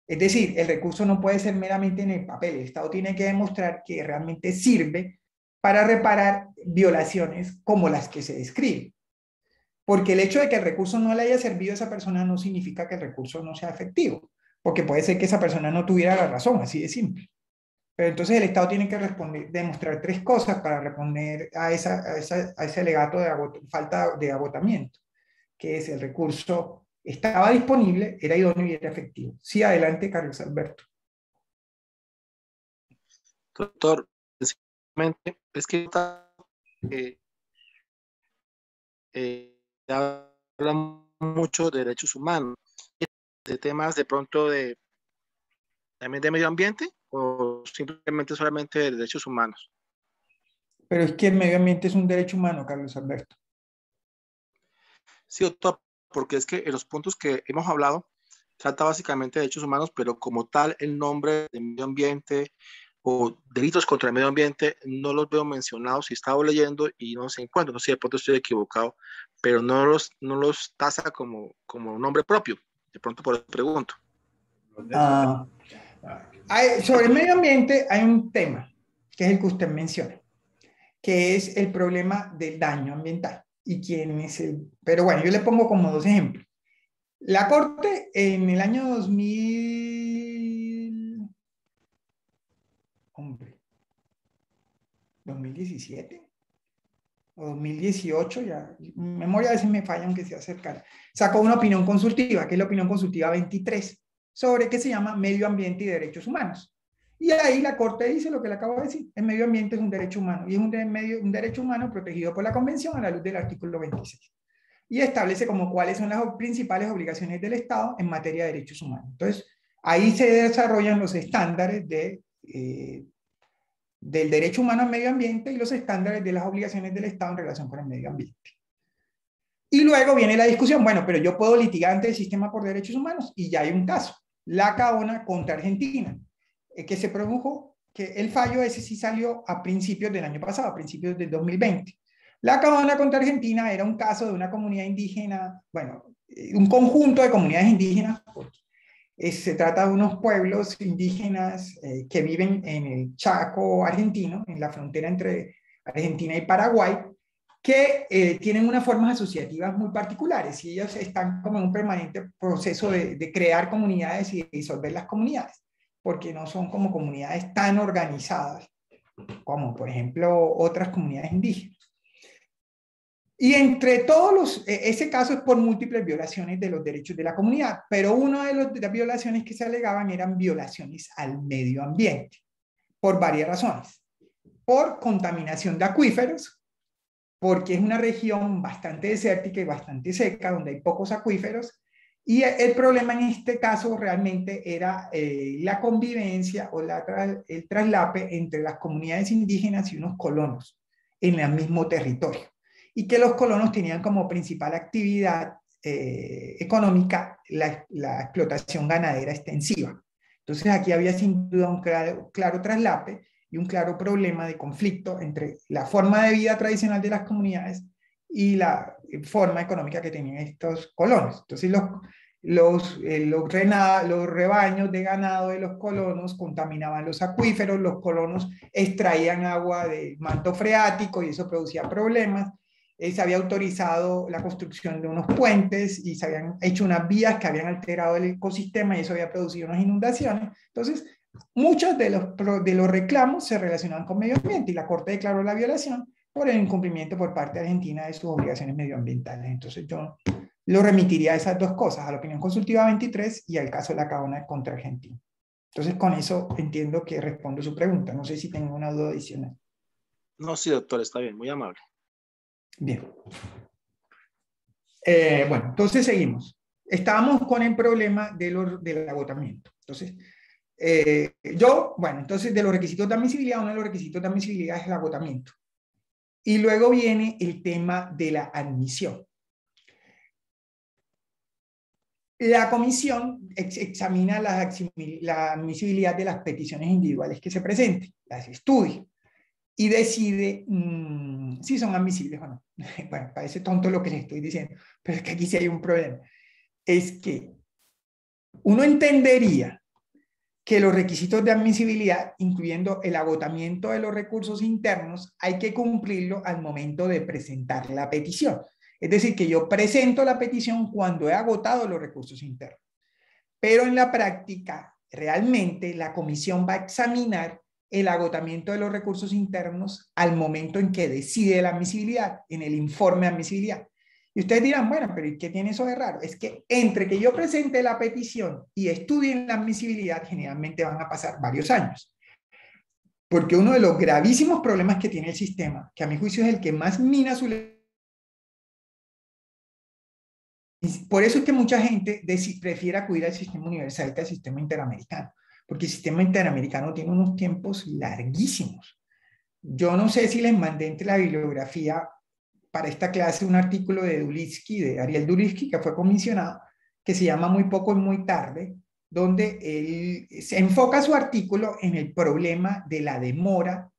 Es decir, el recurso no puede ser meramente en el papel. El Estado tiene que demostrar que realmente sirve para reparar violaciones como las que se describen. Porque el hecho de que el recurso no le haya servido a esa persona no significa que el recurso no sea efectivo. Porque puede ser que esa persona no tuviera la razón, así de simple. Pero entonces el Estado tiene que demostrar 3 cosas para responder a ese alegato de falta de agotamiento, que es el recurso estaba disponible, era idóneo y era efectivo. Sí, adelante, Carlos Alberto. Doctor, es que habla mucho de derechos humanos, de temas de pronto también de medio ambiente o simplemente solamente de derechos humanos. Pero es que el medio ambiente es un derecho humano, Carlos Alberto. Sí, doctor, porque es que en los puntos que hemos hablado trata básicamente de derechos humanos, pero como tal el nombre de medio ambiente o delitos contra el medio ambiente no los veo mencionados. Y estaba leyendo y no se encuentran, no sé si de pronto estoy equivocado, pero no los tasa como nombre propio. De pronto por eso pregunto. Sobre el medio ambiente hay un tema, que es el que usted menciona, que es el problema del daño ambiental. Y quién es pero bueno, yo le pongo como 2 ejemplos. La Corte en el año 2017 o 2018, ya, mi memoria a veces me falla aunque sea cercana, sacó una opinión consultiva, que es la opinión consultiva 23, sobre qué se llama medio ambiente y derechos humanos. Y ahí la Corte dice lo que le acabo de decir: el medio ambiente es un derecho humano, y es un derecho humano protegido por la Convención a la luz del artículo 26. Y establece como cuáles son las principales obligaciones del Estado en materia de derechos humanos. Entonces, ahí se desarrollan los estándares del derecho humano al medio ambiente y los estándares de las obligaciones del Estado en relación con el medio ambiente. Y luego viene la discusión: bueno, pero yo puedo litigar ante el sistema por derechos humanos, y ya hay un caso, la Caona contra Argentina, que se produjo, que el fallo ese sí salió a principios del año pasado, a principios del 2020. La Caona contra Argentina era un caso de una comunidad indígena, bueno, un conjunto de comunidades indígenas. Se trata de unos pueblos indígenas que viven en el Chaco argentino, en la frontera entre Argentina y Paraguay, que tienen unas formas asociativas muy particulares, y ellos están como en un permanente proceso de crear comunidades y de disolver las comunidades, porque no son como comunidades tan organizadas como, por ejemplo, otras comunidades indígenas. Y entre todos ese caso es por múltiples violaciones de los derechos de la comunidad, pero una de las violaciones que se alegaban eran violaciones al medio ambiente, por varias razones. Por contaminación de acuíferos, porque es una región bastante desértica y bastante seca, donde hay pocos acuíferos, y el problema en este caso realmente era la convivencia o el traslape entre las comunidades indígenas y unos colonos en el mismo territorio, y que los colonos tenían como principal actividad económica la explotación ganadera extensiva. Entonces aquí había sin duda un claro traslape y un claro problema de conflicto entre la forma de vida tradicional de las comunidades y la forma económica que tenían estos colonos. Entonces los rebaños de ganado de los colonos contaminaban los acuíferos, los colonos extraían agua de manto freático y eso producía problemas. Se había autorizado la construcción de unos puentes y se habían hecho unas vías que habían alterado el ecosistema y eso había producido unas inundaciones. Entonces, muchos de los reclamos se relacionaban con medio ambiente y la Corte declaró la violación por el incumplimiento por parte de Argentina de sus obligaciones medioambientales. Entonces, yo lo remitiría a esas dos cosas, a la opinión consultiva 23 y al caso de la Caona contra Argentina. Entonces, con eso entiendo que respondo su pregunta. No sé si tengo una duda adicional. No, sí, doctor, está bien, muy amable. Bien. Bueno, entonces seguimos. Estábamos con el problema del agotamiento. Entonces, entonces de los requisitos de admisibilidad, uno de los requisitos de admisibilidad es el agotamiento. Y luego viene el tema de la admisión. La comisión examina la admisibilidad de las peticiones individuales que se presenten, las estudia y decide si son admisibles o no. Bueno, parece tonto lo que les estoy diciendo, pero es que aquí sí hay un problema. Es que uno entendería que los requisitos de admisibilidad, incluyendo el agotamiento de los recursos internos, hay que cumplirlo al momento de presentar la petición. Es decir, que yo presento la petición cuando he agotado los recursos internos. Pero en la práctica, realmente la comisión va a examinar el agotamiento de los recursos internos al momento en que decide la admisibilidad, en el informe de admisibilidad. Y ustedes dirán, bueno, pero ¿qué tiene eso de raro? Es que entre que yo presente la petición y estudien la admisibilidad, generalmente van a pasar varios años. Porque uno de los gravísimos problemas que tiene el sistema, que a mi juicio es el que más mina su... Por eso es que mucha gente prefiere acudir al sistema universal que al sistema interamericano, porque el sistema interamericano tiene unos tiempos larguísimos. Yo no sé si les mandé entre la bibliografía para esta clase un artículo de Dulitsky, de Ariel Dulitsky, que fue comisionado, que se llama Muy poco y muy tarde, donde él se enfoca su artículo en el problema de la demora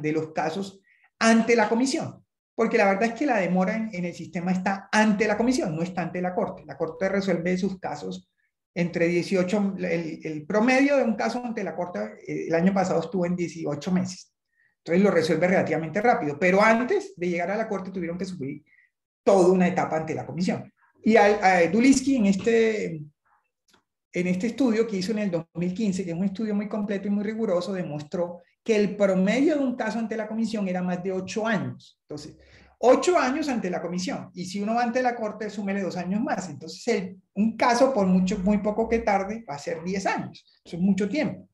de los casos ante la comisión. Porque la verdad es que la demora en el sistema está ante la comisión, no está ante la Corte. La Corte resuelve sus casos entre 18, el promedio de un caso ante la Corte el año pasado estuvo en 18 meses. Entonces lo resuelve relativamente rápido, pero antes de llegar a la Corte tuvieron que subir toda una etapa ante la comisión. Y a Dulitsky en este estudio que hizo en el 2015, que es un estudio muy completo y muy riguroso, demostró que el promedio de un caso ante la comisión era más de 8 años. Entonces, 8 años ante la comisión. Y si uno va ante la Corte, súmele 2 años más. Entonces, un caso, por muy poco que tarde, va a ser 10 años. Eso es mucho tiempo.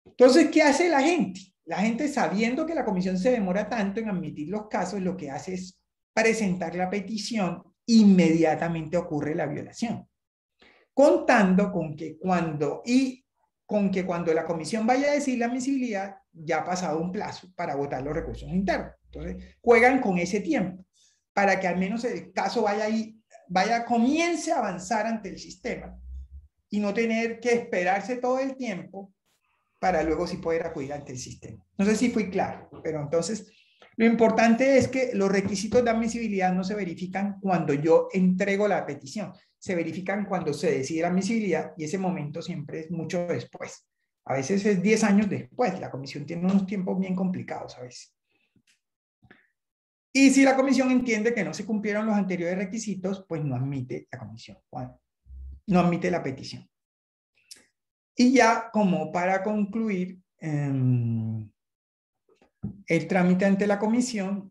Entonces, ¿qué hace la gente? La gente, sabiendo que la comisión se demora tanto en admitir los casos, lo que hace es presentar la petición, inmediatamente ocurre la violación. Contando con que cuando la comisión vaya a decir la admisibilidad, ya ha pasado un plazo para agotar los recursos internos. Entonces, juegan con ese tiempo para que al menos el caso comience a avanzar ante el sistema y no tener que esperarse todo el tiempo para luego sí poder acudir ante el sistema. No sé si fui claro, pero entonces lo importante es que los requisitos de admisibilidad no se verifican cuando yo entrego la petición, se verifican cuando se decide la admisibilidad y ese momento siempre es mucho después. A veces es 10 años después, la comisión tiene unos tiempos bien complicados a veces. Y si la comisión entiende que no se cumplieron los anteriores requisitos, pues no admite la comisión, no admite la petición. Y ya como para concluir el trámite ante la comisión,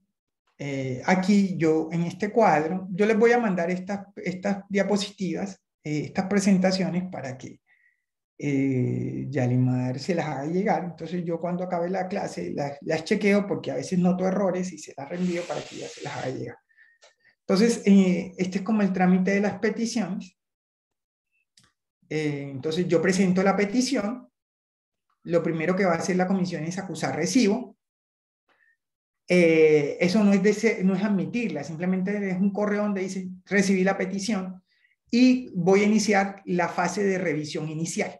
aquí yo en este cuadro, yo les voy a mandar estas diapositivas, estas presentaciones para que Yalimar se las haga llegar. Entonces yo cuando acabe la clase las chequeo porque a veces noto errores y se las reenvío para que ya se las haga llegar. Entonces este es como el trámite de las peticiones. Entonces yo presento la petición. Lo primero que va a hacer la comisión es acusar recibo. eso no es admitirla, simplemente es un correo donde dice recibí la petición y voy a iniciar la fase de revisión inicial.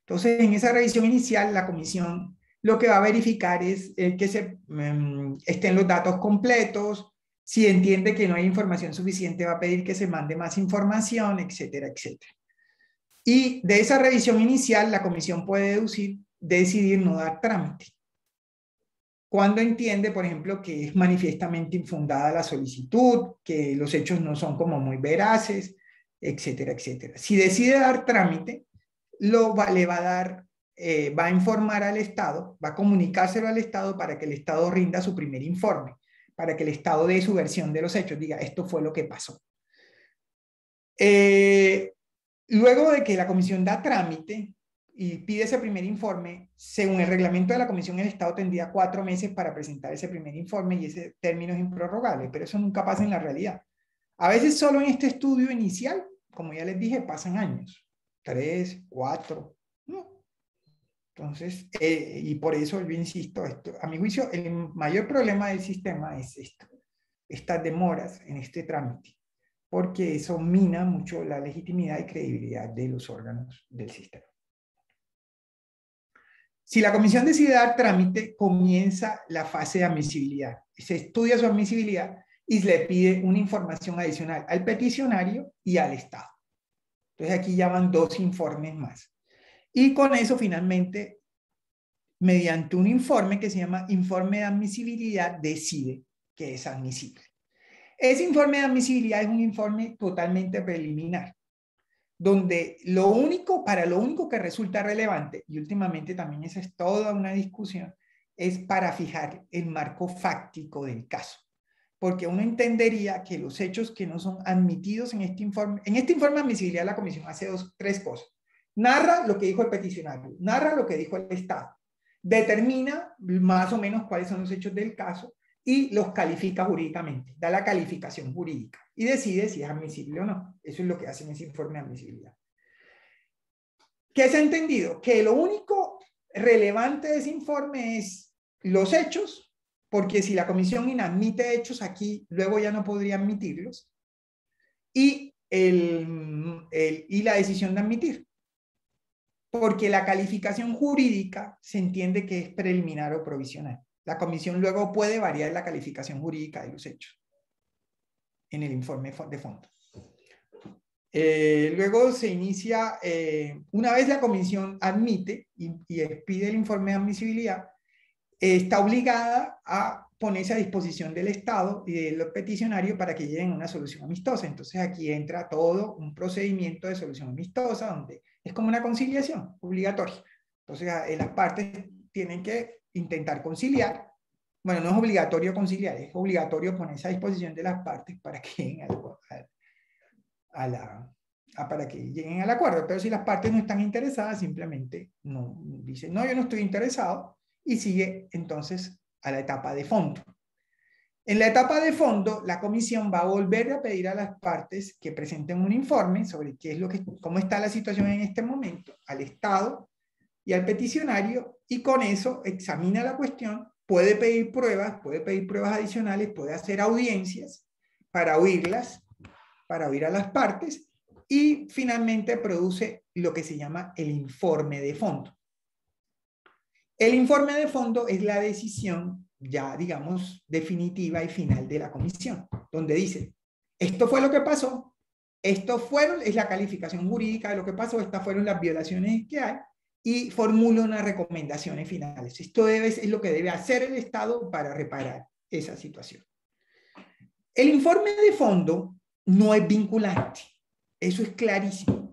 Entonces, en esa revisión inicial, la comisión lo que va a verificar es que estén los datos completos. Si entiende que no hay información suficiente, va a pedir que se mande más información, etcétera, etcétera. Y de esa revisión inicial, la comisión puede decidir no dar trámite. Cuando entiende, por ejemplo, que es manifiestamente infundada la solicitud, que los hechos no son como muy veraces, etcétera, etcétera. Si decide dar trámite, va a informar al Estado, va a comunicárselo al Estado para que el Estado rinda su primer informe, para que el Estado dé su versión de los hechos, diga, esto fue lo que pasó. Luego de que la comisión da trámite y pide ese primer informe, según el reglamento de la comisión, el Estado tendría 4 meses para presentar ese primer informe y ese término es improrrogable, pero eso nunca pasa en la realidad. A veces solo en este estudio inicial, como ya les dije, pasan años. 3, 4, ¿no? Entonces, y por eso yo insisto, a mi juicio, el mayor problema del sistema es estas demoras en este trámite, porque eso mina mucho la legitimidad y credibilidad de los órganos del sistema. Si la comisión decide dar trámite, comienza la fase de admisibilidad. Se estudia su admisibilidad y se le pide una información adicional al peticionario y al Estado. Entonces aquí ya van 2 informes más. Y con eso finalmente, mediante un informe que se llama informe de admisibilidad, decide que es admisible. Ese informe de admisibilidad es un informe totalmente preliminar, donde para lo único que resulta relevante, y últimamente también esa es toda una discusión, es para fijar el marco fáctico del caso. Porque uno entendería que los hechos que no son admitidos en este informe de admisibilidad, la comisión hace 3 cosas. Narra lo que dijo el peticionario, narra lo que dijo el Estado, determina más o menos cuáles son los hechos del caso y los califica jurídicamente, da la calificación jurídica y decide si es admisible o no. Eso es lo que hace en ese informe de admisibilidad. ¿Qué se ha entendido? Que lo único relevante de ese informe es los hechos, porque si la comisión inadmite hechos aquí, luego ya no podría admitirlos, y la decisión de admitir. Porque la calificación jurídica se entiende que es preliminar o provisional. La comisión luego puede variar la calificación jurídica de los hechos en el informe de fondo. Luego se inicia, una vez la comisión admite y pide el informe de admisibilidad, está obligada a ponerse a disposición del Estado y del peticionario para que lleguen a una solución amistosa. Entonces aquí entra todo un procedimiento de solución amistosa donde es como una conciliación obligatoria. Entonces las partes tienen que intentar conciliar. Bueno, no es obligatorio conciliar, es obligatorio ponerse a disposición de las partes para que lleguen para que lleguen al acuerdo. Pero si las partes no están interesadas, simplemente no dicen, no, yo no estoy interesado, y sigue entonces a la etapa de fondo. En la etapa de fondo, la comisión va a volver a pedir a las partes que presenten un informe sobre cómo está la situación en este momento, al Estado y al peticionario, y con eso examina la cuestión, puede pedir pruebas adicionales, puede hacer audiencias para oírlas, para oír a las partes, y finalmente produce lo que se llama el informe de fondo. El informe de fondo es la decisión ya, digamos, definitiva y final de la comisión, donde dice, esto fue lo que pasó, es la calificación jurídica de lo que pasó, estas fueron las violaciones que hay, y formula unas recomendaciones finales. Esto es lo que debe hacer el Estado para reparar esa situación. El informe de fondo no es vinculante, eso es clarísimo.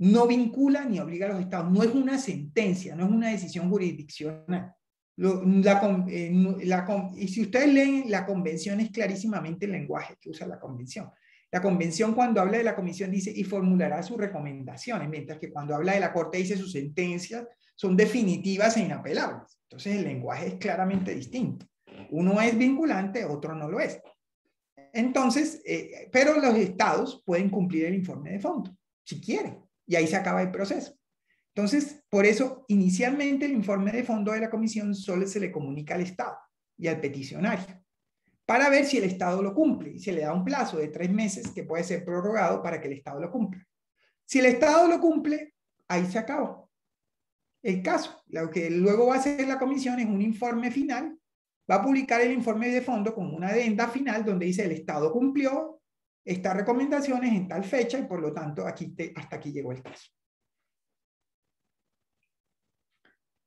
No vincula ni obliga a los estados, no es una sentencia, no es una decisión jurisdiccional. Y si ustedes leen la convención, es clarísimamente el lenguaje que usa la convención. La convención, cuando habla de la comisión, dice y formulará sus recomendaciones, mientras que cuando habla de la corte dice sus sentencias son definitivas e inapelables. Entonces el lenguaje es claramente distinto. Uno es vinculante, otro no lo es. Entonces, pero los estados pueden cumplir el informe de fondo, si quieren. Y ahí se acaba el proceso. Entonces, por eso, inicialmente el informe de fondo de la comisión solo se le comunica al Estado. y al peticionario, para ver si el Estado lo cumple, y se le da un plazo de 3 meses que puede ser prorrogado para que el Estado lo cumpla. Si el Estado lo cumple, ahí se acaba el caso. Lo que luego va a hacer la comisión es un informe final, va a publicar el informe de fondo con una adenda final donde dice el Estado cumplió estas recomendaciones en tal fecha y por lo tanto hasta aquí llegó el caso.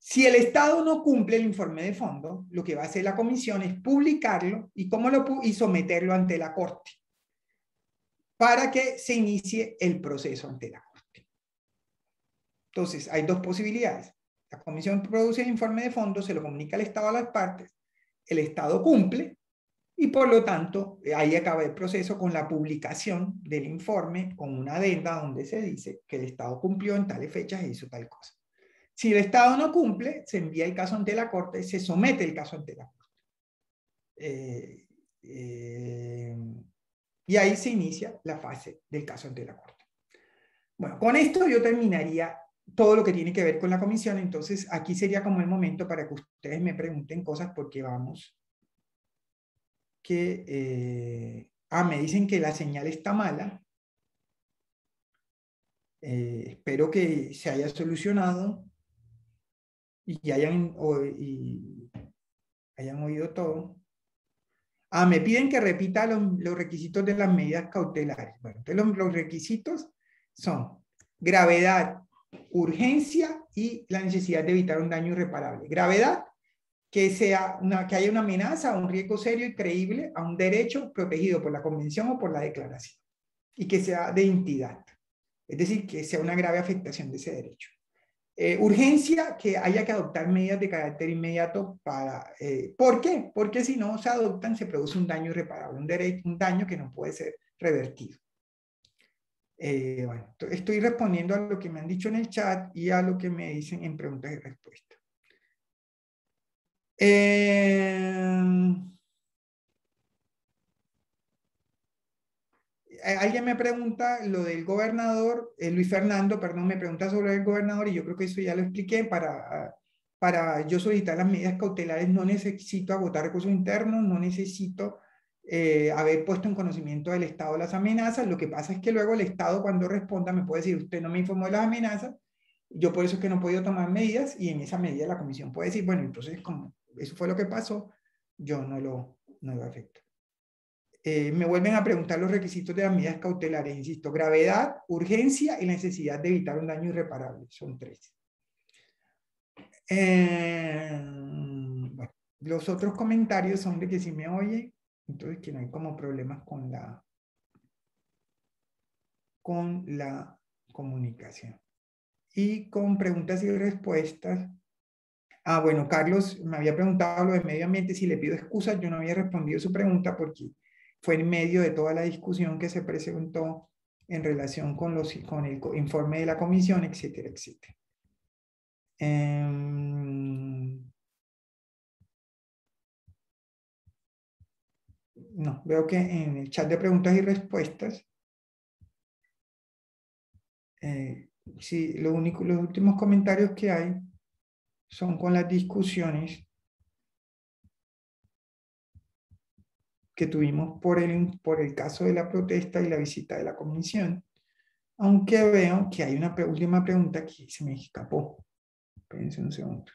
Si el Estado no cumple el informe de fondo, lo que va a hacer la comisión es publicarlo y someterlo ante la Corte para que se inicie el proceso ante la Corte. Entonces, hay dos posibilidades. La comisión produce el informe de fondo, se lo comunica al Estado a las partes, el Estado cumple y por lo tanto ahí acaba el proceso con la publicación del informe con una adenda donde se dice que el Estado cumplió en tales fechas e hizo tal cosa. Si el Estado no cumple, se envía el caso ante la Corte, se somete el caso ante la Corte. Y ahí se inicia la fase del caso ante la Corte. Bueno, con esto yo terminaría todo lo que tiene que ver con la comisión, entonces aquí sería como el momento para que ustedes me pregunten cosas porque vamos me dicen que la señal está mala. Espero que se haya solucionado y hayan oído todo. Me piden que repita los requisitos de las medidas cautelares. Bueno, entonces los requisitos son gravedad, urgencia y la necesidad de evitar un daño irreparable. Gravedad, que haya una amenaza o un riesgo serio y creíble a un derecho protegido por la Convención o por la Declaración y que sea de entidad, es decir, que sea una grave afectación de ese derecho. Urgencia, que haya que adoptar medidas de carácter inmediato para... ¿Por qué? Porque si no se adoptan se produce un daño irreparable, un daño que no puede ser revertido. Bueno, estoy respondiendo a lo que me han dicho en el chat y a lo que me dicen en preguntas y respuestas. Alguien me pregunta lo del gobernador, Luis Fernando, perdón, me pregunta sobre el gobernador y yo creo que eso ya lo expliqué. Para yo solicitar las medidas cautelares no necesito agotar recursos internos, no necesito haber puesto en conocimiento del Estado las amenazas. Lo que pasa es que luego el Estado cuando responda me puede decir usted no me informó de las amenazas, yo por eso es que no he podido tomar medidas y en esa medida la comisión puede decir, bueno, entonces como eso fue lo que pasó, yo no lo afecto. Me vuelven a preguntar los requisitos de las medidas cautelares, insisto, gravedad, urgencia y necesidad de evitar un daño irreparable, son 3. Bueno, los otros comentarios son de que si me oye, entonces que no hay como problemas con la comunicación. Y con preguntas y respuestas. Bueno, Carlos me había preguntado lo de medio ambiente, si le pido excusas, yo no había respondido su pregunta porque fue en medio de toda la discusión que se presentó en relación con el informe de la comisión, etcétera, etcétera. No, veo que en el chat de preguntas y respuestas, sí, los últimos comentarios que hay son con las discusiones que tuvimos por el caso de la protesta y la visita de la comisión, aunque veo que hay una última pregunta que se me escapó. Espérense un segundo.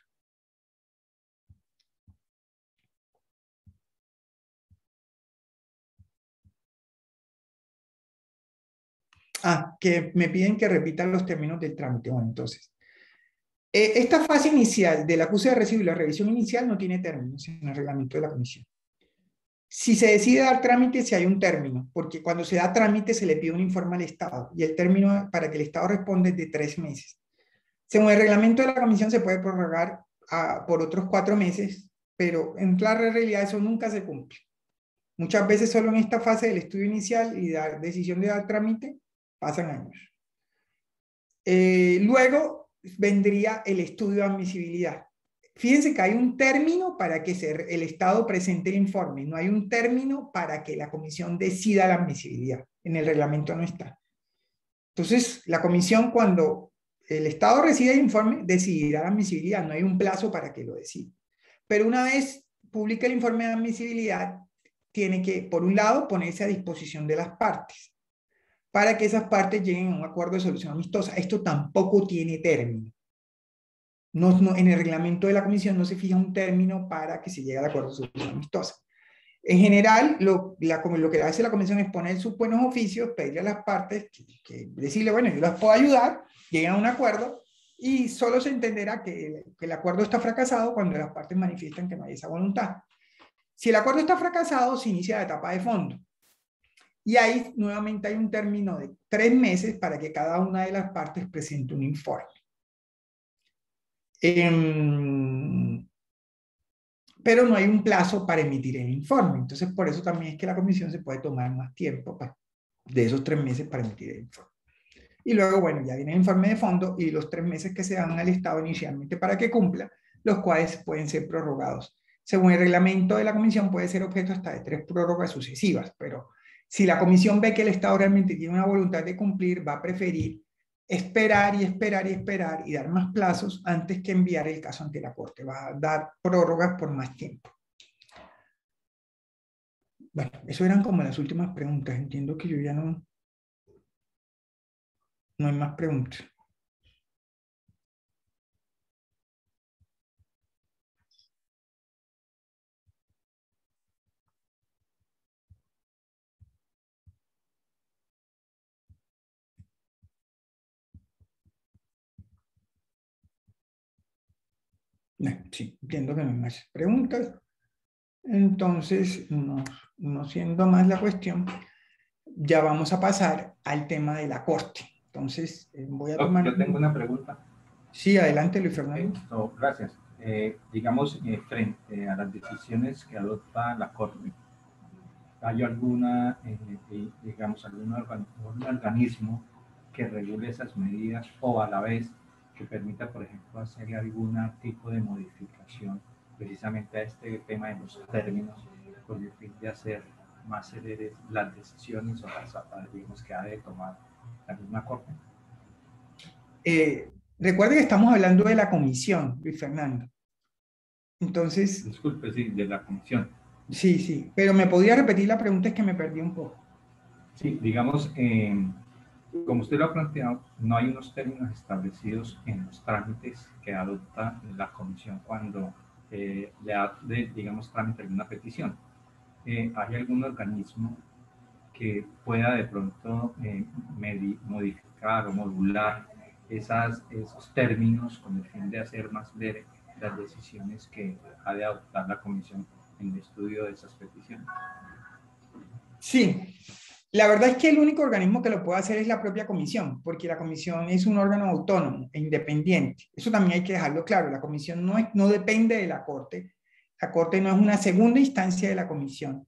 Que me piden que repita los términos del trámite. Bueno, entonces, esta fase inicial del acuse de recibo y la revisión inicial no tiene términos en el reglamento de la comisión. Si se decide dar trámite, si hay un término, porque cuando se da trámite se le pide un informe al Estado y el término para que el Estado responda es de 3 meses. Según el reglamento de la comisión se puede prorrogar por otros 4 meses, pero en la realidad eso nunca se cumple. Muchas veces solo en esta fase del estudio inicial y la decisión de dar trámite pasan años. Luego vendría el estudio de admisibilidad. Fíjense que hay un término para que el Estado presente el informe, no hay un término para que la comisión decida la admisibilidad. En el reglamento no está. Entonces, la comisión, cuando el Estado recibe el informe, decidirá la admisibilidad, no hay un plazo para que lo decida. Pero una vez publica el informe de admisibilidad, tiene que, por un lado, ponerse a disposición de las partes, para que esas partes lleguen a un acuerdo de solución amistosa. Esto tampoco tiene término. En el reglamento de la comisión no se fija un término para que se llegue al acuerdo de solución amistosa. En general, lo que hace la comisión es poner sus buenos oficios, pedirle a las partes, decirle, bueno, yo las puedo ayudar, lleguen a un acuerdo, y solo se entenderá que el acuerdo está fracasado cuando las partes manifiestan que no hay esa voluntad. Si el acuerdo está fracasado, se inicia la etapa de fondo. Y ahí nuevamente hay un término de 3 meses para que cada una de las partes presente un informe. Pero no hay un plazo para emitir el informe. Entonces, por eso también es que la comisión se puede tomar más tiempo de esos 3 meses para emitir el informe. Y luego, bueno, ya viene el informe de fondo y los 3 meses que se dan al Estado inicialmente para que cumpla, los cuales pueden ser prorrogados. Según el reglamento de la comisión, puede ser objeto hasta de 3 prórrogas sucesivas, pero si la comisión ve que el Estado realmente tiene una voluntad de cumplir, va a preferir esperar y esperar y esperar y dar más plazos antes que enviar el caso ante la Corte. Va a dar prórrogas por más tiempo. Bueno, eso eran como las últimas preguntas. Entiendo que yo ya no hay más preguntas. Sí, entiendo que no hay más preguntas. Entonces, no siendo más la cuestión, ya vamos a pasar al tema de la Corte. Entonces, voy a tomar... Yo tengo una pregunta. Sí, adelante, Luis Fernando. Gracias. Digamos, frente a las decisiones que adopta la Corte, ¿hay alguna, digamos, algún organismo que regule esas medidas o a la vez que permita, por ejemplo, hacer algún tipo de modificación precisamente a este tema de los términos con el fin de hacer más céleres las decisiones o las digamos, que ha de tomar la misma Corte? Recuerde que estamos hablando de la comisión, Luis Fernando. Entonces... Disculpe, sí, de la comisión. Sí, pero ¿me podría repetir la pregunta? Es que me perdí un poco. Sí, digamos, como usted lo ha planteado, no hay unos términos establecidos en los trámites que adopta la comisión cuando le da, digamos, trámite alguna petición. ¿Hay algún organismo que pueda de pronto modificar o modular esos términos con el fin de hacer más breve las decisiones que ha de adoptar la comisión en el estudio de esas peticiones? Sí, la verdad es que el único organismo que lo puede hacer es la propia comisión, porque la comisión es un órgano autónomo e independiente. Eso también hay que dejarlo claro. La comisión no depende de la Corte. La Corte no es una segunda instancia de la comisión.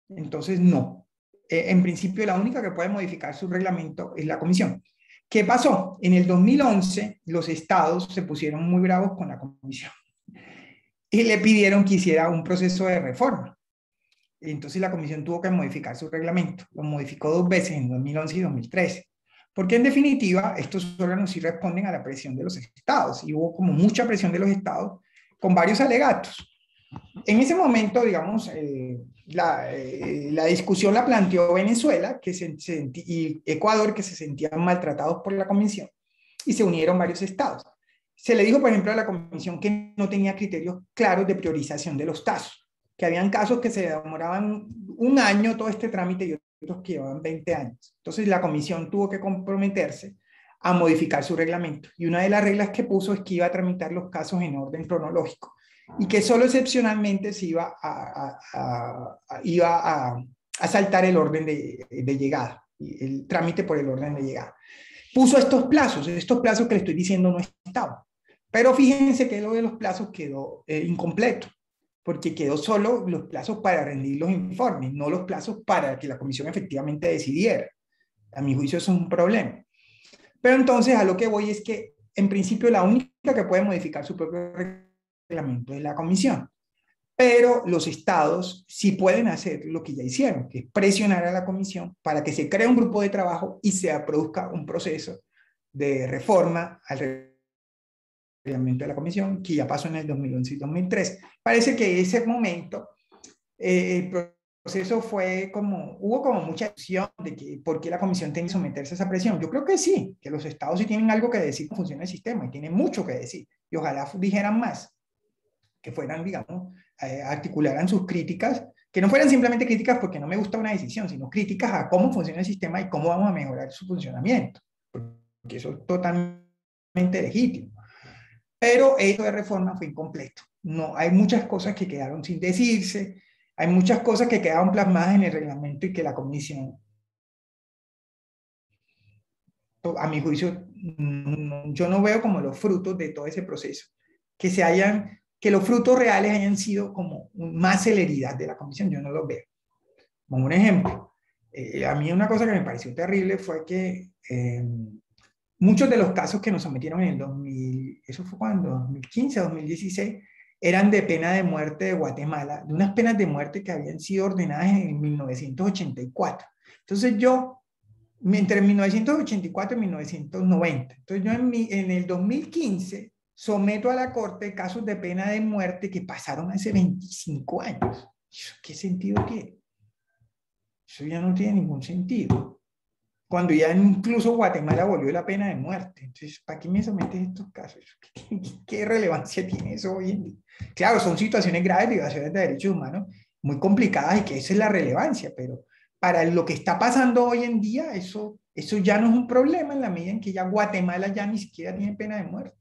Entonces, no. En principio, la única que puede modificar su reglamento es la comisión. ¿Qué pasó? En el 2011, los estados se pusieron muy bravos con la comisión y le pidieron que hiciera un proceso de reforma. Entonces la comisión tuvo que modificar su reglamento. Lo modificó 2 veces, en 2011 y 2013. Porque en definitiva, estos órganos sí responden a la presión de los estados. Y hubo como mucha presión de los estados con varios alegatos. En ese momento, digamos, la discusión la planteó Venezuela y Ecuador, que se sentían maltratados por la comisión. Y se unieron varios estados. Se le dijo, por ejemplo, a la comisión que no tenía criterios claros de priorización de los casos, que habían casos que se demoraban 1 año todo este trámite y otros que llevaban 20 años. Entonces la comisión tuvo que comprometerse a modificar su reglamento. Y una de las reglas que puso es que iba a tramitar los casos en orden cronológico y que solo excepcionalmente se iba a saltar el orden de llegada, el trámite por el orden de llegada. Puso estos plazos que le estoy diciendo no estaban. Pero fíjense que lo de los plazos quedó incompleto, porque quedó solo los plazos para rendir los informes, no los plazos para que la comisión efectivamente decidiera. A mi juicio eso es un problema. Pero entonces a lo que voy es que, en principio, la única que puede modificar su propio reglamento es la comisión. Pero los estados sí pueden hacer lo que ya hicieron, que es presionar a la comisión para que se cree un grupo de trabajo y se produzca un proceso de reforma al reglamento de la comisión, que ya pasó en el 2011 y 2013. Parece que ese momento el proceso fue como, hubo como mucha presión de que por qué la comisión tiene que someterse a esa presión. Yo creo que sí, que los estados sí tienen algo que decir cómo funciona el sistema y tienen mucho que decir. Y ojalá dijeran más, que fueran, digamos, articularan sus críticas, que no fueran simplemente críticas porque no me gusta una decisión, sino críticas a cómo funciona el sistema y cómo vamos a mejorar su funcionamiento. Porque eso es totalmente legítimo. Pero eso de reforma fue incompleto. No, hay muchas cosas que quedaron sin decirse, hay muchas cosas que quedaron plasmadas en el reglamento y que la comisión, a mi juicio, yo no veo como los frutos de todo ese proceso, que los frutos reales hayan sido como más celeridad de la comisión, yo no los veo. Como un ejemplo, a mí una cosa que me pareció terrible fue que muchos de los casos que nos sometieron en el 2000, eso fue cuando, 2015, 2016, eran de pena de muerte de Guatemala, de unas penas de muerte que habían sido ordenadas en 1984. Entonces yo, entre 1984 y 1990, entonces yo en el 2015 someto a la Corte casos de pena de muerte que pasaron hace 25 años. ¿Qué sentido tiene? Eso ya no tiene ningún sentido. Cuando ya incluso Guatemala volvió la pena de muerte. Entonces, ¿para qué me sometes estos casos? ¿Qué relevancia tiene eso hoy en día? Claro, son situaciones graves, violaciones de derechos humanos, muy complicadas y que esa es la relevancia, pero para lo que está pasando hoy en día, eso ya no es un problema en la medida en que ya Guatemala ya ni siquiera tiene pena de muerte.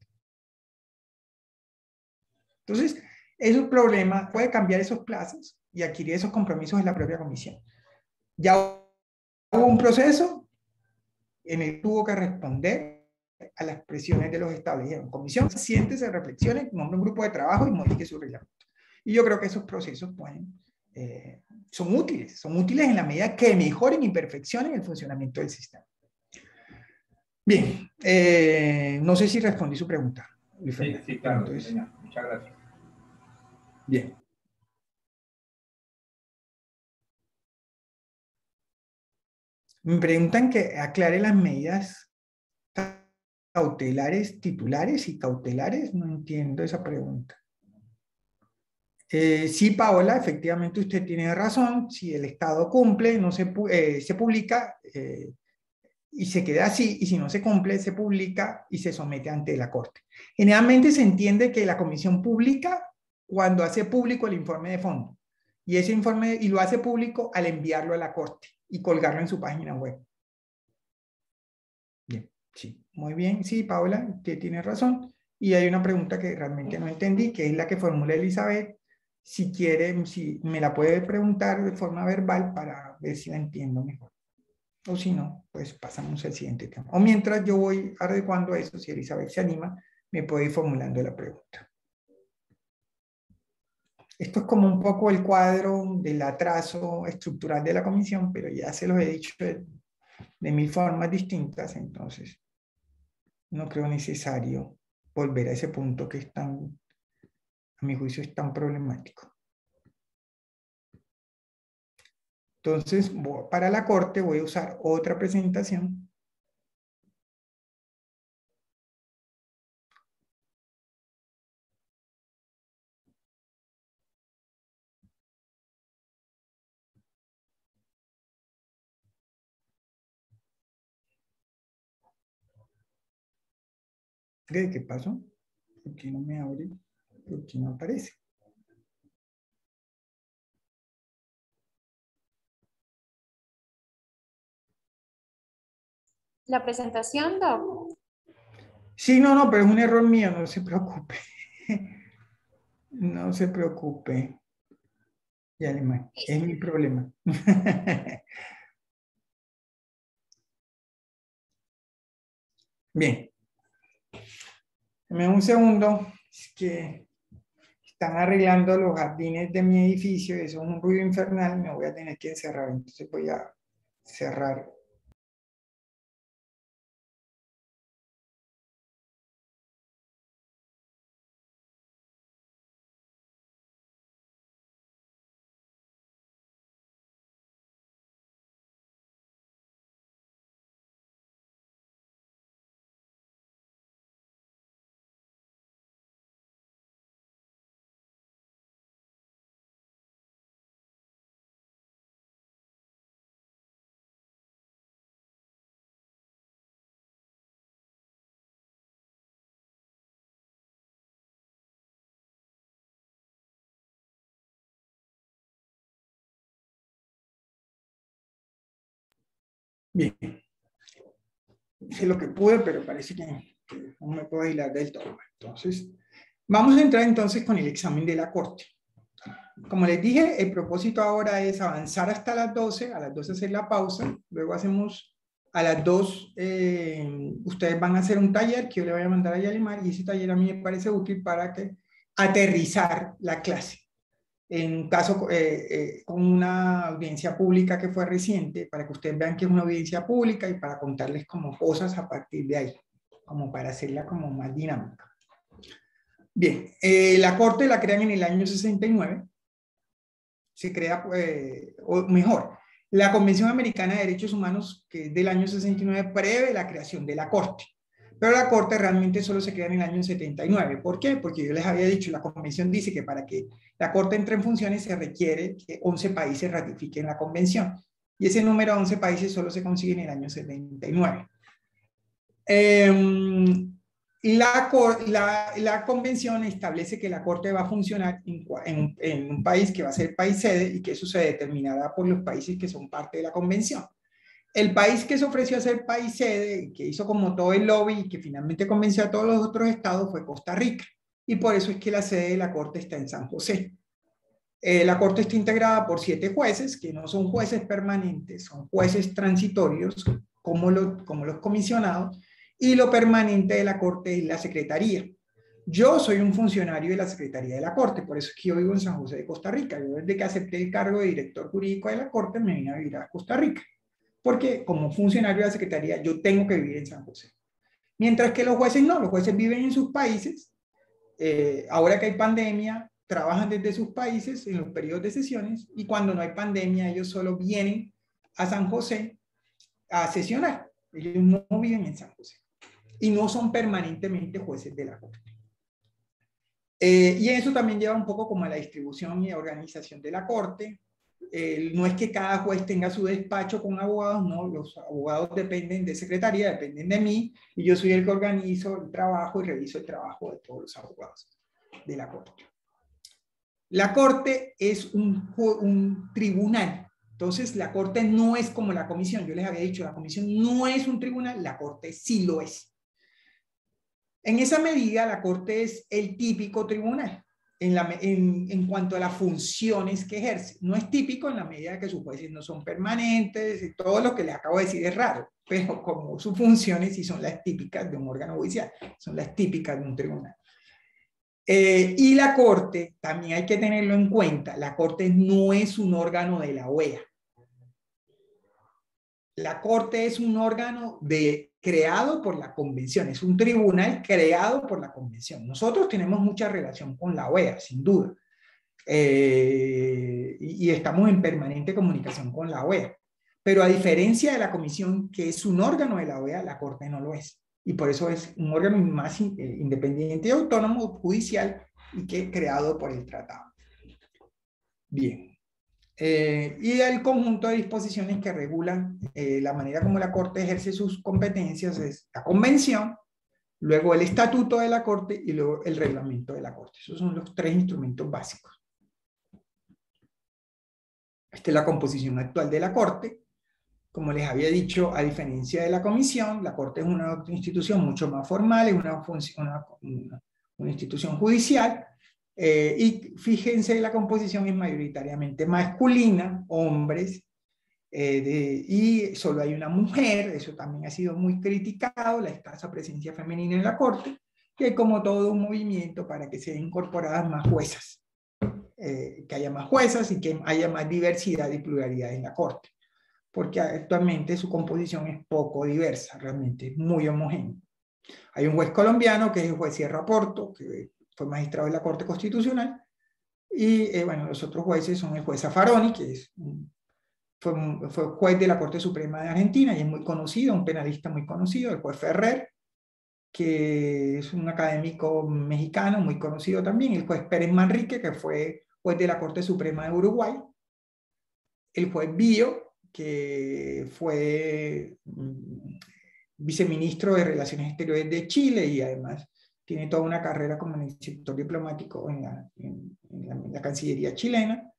Entonces, esos problemas, puede cambiar esos plazos y adquirir esos compromisos en la propia comisión. Ya hubo un proceso en el que tuvo que responder a las presiones de los estados. Dijeron, comisión, siéntese, reflexione, nombre un grupo de trabajo y modifique su reglamento. Y yo creo que esos procesos son útiles en la medida que mejoren y perfeccionen el funcionamiento del sistema. Bien, no sé si respondí su pregunta, Luis Fernando. Sí, claro, entonces, señor. Muchas gracias. Bien. Me preguntan que aclare las medidas cautelares titulares y cautelares. No entiendo esa pregunta. Sí, Paola, efectivamente usted tiene razón. Si el Estado cumple, no se publica y se queda así, y si no se cumple, se publica y se somete ante la Corte. Generalmente se entiende que la Comisión publica cuando hace público el informe de fondo, y ese informe, y lo hace público al enviarlo a la Corte y colgarlo en su página web. Bien, sí, muy bien, sí, Paola, usted tiene razón. Y hay una pregunta que realmente no entendí, que es la que formula Elizabeth. Si quiere, si me la puede preguntar de forma verbal para ver si la entiendo mejor. O si no, pues pasamos al siguiente tema. O mientras yo voy adecuando eso, si Elizabeth se anima, me puede ir formulando la pregunta. Esto es como un poco el cuadro del atraso estructural de la comisión, pero ya se los he dicho de mil formas distintas, entonces no creo necesario volver a ese punto que es tan, a mi juicio, es tan problemático. Entonces, para la Corte voy a usar otra presentación. ¿Qué pasó? ¿Por qué no me abre? ¿Por qué no aparece? La presentación, Doc. Sí, no, pero es un error mío, no se preocupe. No se preocupe. Ya, Alemán, es mi problema. Bien. Dame un segundo. Es que están arreglando los jardines de mi edificio y eso es un ruido infernal. Me voy a tener que encerrar. Entonces voy a cerrar Bien. Hice lo que pude, pero parece que no me puedo aislar del todo. Entonces, vamos a entrar entonces con el examen de la Corte. Como les dije, el propósito ahora es avanzar hasta las 12, a las 12 hacer la pausa, luego hacemos a las 2, ustedes van a hacer un taller que yo le voy a mandar a Yalimar, y ese taller a mí me parece útil para aterrizar la clase. En un caso con una audiencia pública que fue reciente, para que ustedes vean que es una audiencia pública y para contarles como cosas a partir de ahí, como para hacerla como más dinámica. Bien, la Corte la crean en el año 69, se crea, o mejor, la Convención Americana de Derechos Humanos, que es del año 69, prevé la creación de la Corte. Pero la Corte realmente solo se crea en el año 79. ¿Por qué? Porque yo les había dicho, la Convención dice que para que la Corte entre en funciones se requiere que 11 países ratifiquen la Convención. Y ese número de 11 países solo se consigue en el año 79. La Convención establece que la Corte va a funcionar en un país que va a ser país sede y que eso se determinará por los países que son parte de la Convención. El país que se ofreció a ser país sede, que hizo como todo el lobby y que finalmente convenció a todos los otros estados, fue Costa Rica. Y por eso es que la sede de la Corte está en San José. La Corte está integrada por 7 jueces, que no son jueces permanentes, son jueces transitorios, como los comisionados, y lo permanente de la Corte es la Secretaría. Yo soy un funcionario de la Secretaría de la Corte, por eso es que yo vivo en San José de Costa Rica. Yo desde que acepté el cargo de director jurídico de la Corte me vine a vivir a Costa Rica, porque como funcionario de la Secretaría yo tengo que vivir en San José. Mientras que los jueces no, los jueces viven en sus países. Ahora que hay pandemia, trabajan desde sus países en los periodos de sesiones, y cuando no hay pandemia ellos solo vienen a San José a sesionar. Ellos no viven en San José y no son permanentemente jueces de la Corte. Y eso también lleva un poco como a la distribución y organización de la Corte. No es que cada juez tenga su despacho con abogados, no, los abogados dependen de secretaría, dependen de mí, y yo soy el que organizo el trabajo y reviso el trabajo de todos los abogados de la Corte. La Corte es un tribunal, entonces la Corte no es como la Comisión. Yo les había dicho, la Comisión no es un tribunal, la Corte sí lo es. En esa medida, la Corte es el típico tribunal en cuanto a las funciones que ejerce. No es típico en la medida que sus jueces no son permanentes, y todo lo que les acabo de decir es raro, pero como sus funciones sí son las típicas de un órgano judicial, son las típicas de un tribunal. Y la Corte, también hay que tenerlo en cuenta, la Corte no es un órgano de la OEA. La Corte es un órgano creado por la Convención, es un tribunal creado por la Convención. Nosotros tenemos mucha relación con la OEA, sin duda, y estamos en permanente comunicación con la OEA. Pero a diferencia de la Comisión, que es un órgano de la OEA, la Corte no lo es. Y por eso es un órgano más independiente y autónomo judicial y que creado por el tratado. Bien. Y el conjunto de disposiciones que regulan la manera como la Corte ejerce sus competencias es la Convención, luego el Estatuto de la Corte y luego el Reglamento de la Corte. Esos son los 3 instrumentos básicos. Esta es la composición actual de la Corte. Como les había dicho, a diferencia de la Comisión, la Corte es una institución mucho más formal, es una institución judicial. Y fíjense, la composición es mayoritariamente masculina, hombres, y solo hay una mujer. Eso también ha sido muy criticado, la escasa presencia femenina en la Corte, que hay como todo un movimiento para que sean incorporadas más juezas, que haya más juezas y que haya más diversidad y pluralidad en la Corte, porque actualmente su composición es poco diversa, realmente es muy homogénea. Hay un juez colombiano que es el juez Sierra Porto, que fue magistrado de la Corte Constitucional, y bueno, los otros jueces son el juez Zaffaroni, que fue juez de la Corte Suprema de Argentina y es muy conocido, un penalista muy conocido, el juez Ferrer, que es un académico mexicano muy conocido también, el juez Pérez Manrique, que fue juez de la Corte Suprema de Uruguay, el juez Bío, que fue viceministro de Relaciones Exteriores de Chile y además tiene toda una carrera como en el sector diplomático en la Cancillería chilena.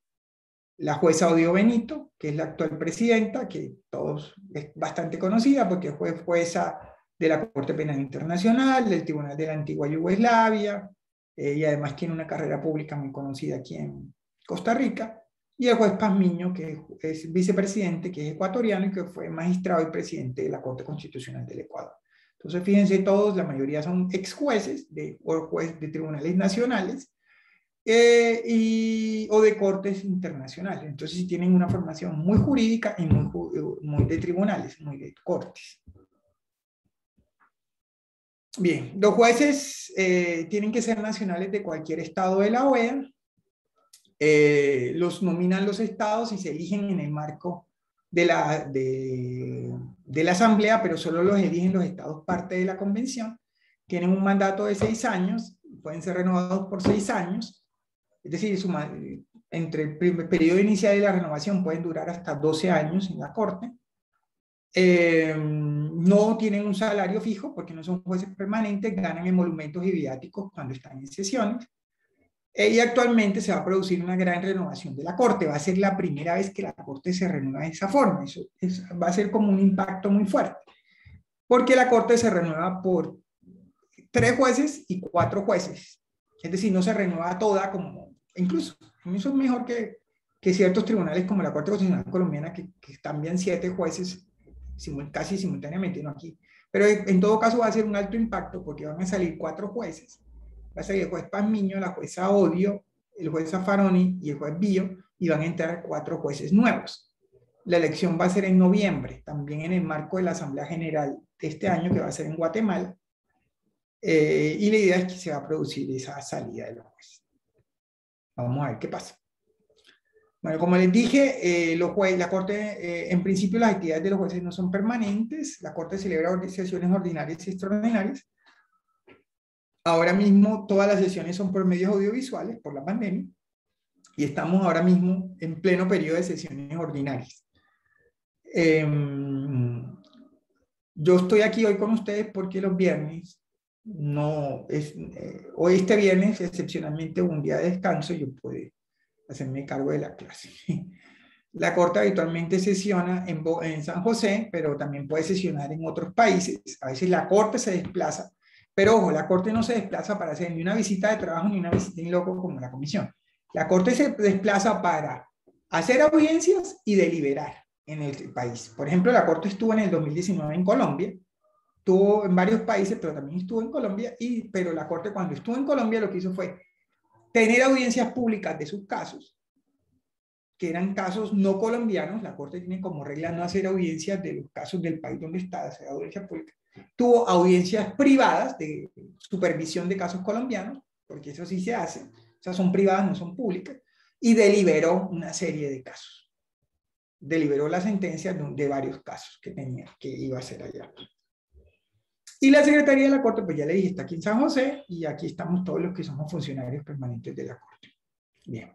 la jueza Odio Benito, que es la actual presidenta, que todos es bastante conocida porque fue jueza de la Corte Penal Internacional, del Tribunal de la Antigua Yugoslavia, y además tiene una carrera pública muy conocida aquí en Costa Rica, y el juez Pazmiño, que es vicepresidente, que es ecuatoriano y que fue magistrado y presidente de la Corte Constitucional del Ecuador. Entonces, fíjense todos, la mayoría son ex jueces o jueces de tribunales nacionales, o de cortes internacionales. Entonces, sí tienen una formación muy jurídica y muy de tribunales, muy de cortes. Bien, los jueces tienen que ser nacionales de cualquier estado de la OEA. Los nominan los estados y se eligen en el marco de la asamblea, pero solo los eligen los estados parte de la convención. Tienen un mandato de 6 años, pueden ser renovados por 6 años. Es decir, entre el periodo inicial y la renovación pueden durar hasta 12 años en la Corte. No tienen un salario fijo porque no son jueces permanentes, ganan emolumentos y viáticos cuando están en sesiones. Y actualmente se va a producir una gran renovación de la Corte. Va a ser la primera vez que la Corte se renueva de esa forma. Eso va a ser como un impacto muy fuerte. Porque la Corte se renueva por 3 jueces y 4 jueces. Es decir, no se renueva toda como... Incluso, eso es mejor que ciertos tribunales como la Corte Constitucional Colombiana que cambian 7 jueces casi simultáneamente, no aquí. Pero en todo caso va a ser un alto impacto porque van a salir 4 jueces. Va a salir el juez Pazmiño, la jueza Odio, el juez Zaffaroni y el juez Billo, y van a entrar 4 jueces nuevos. La elección va a ser en noviembre, también en el marco de la Asamblea General de este año, que va a ser en Guatemala. Y la idea es que se va a producir esa salida de los jueces. Vamos a ver qué pasa. Bueno, como les dije, la Corte, en principio las actividades de los jueces no son permanentes. La Corte celebra sesiones ordinarias y extraordinarias. Ahora mismo todas las sesiones son por medios audiovisuales por la pandemia y estamos ahora mismo en pleno periodo de sesiones ordinarias. Yo estoy aquí hoy con ustedes porque los viernes hoy este viernes excepcionalmente un día de descanso, yo puedo hacerme cargo de la clase. La Corte habitualmente sesiona en San José, pero también puede sesionar en otros países. A veces la Corte se desplaza, pero ojo, la Corte no se desplaza para hacer ni una visita de trabajo ni una visita in loco como la Comisión. La Corte se desplaza para hacer audiencias y deliberar en el país. Por ejemplo, la Corte estuvo en el 2019 en Colombia, estuvo en varios países, pero también estuvo en Colombia, pero la Corte cuando estuvo en Colombia lo que hizo fue tener audiencias públicas de sus casos, que eran casos no colombianos. La Corte tiene como regla no hacer audiencias de los casos del país donde está, hacer audiencia pública. Tuvo audiencias privadas de supervisión de casos colombianos, porque eso sí se hace, o sea, son privadas, no son públicas, y deliberó una serie de casos. Deliberó la sentencia de varios casos que iba a hacer allá. Y la Secretaría de la Corte, pues ya le dije, está aquí en San José, y aquí estamos todos los que somos funcionarios permanentes de la Corte. Bien.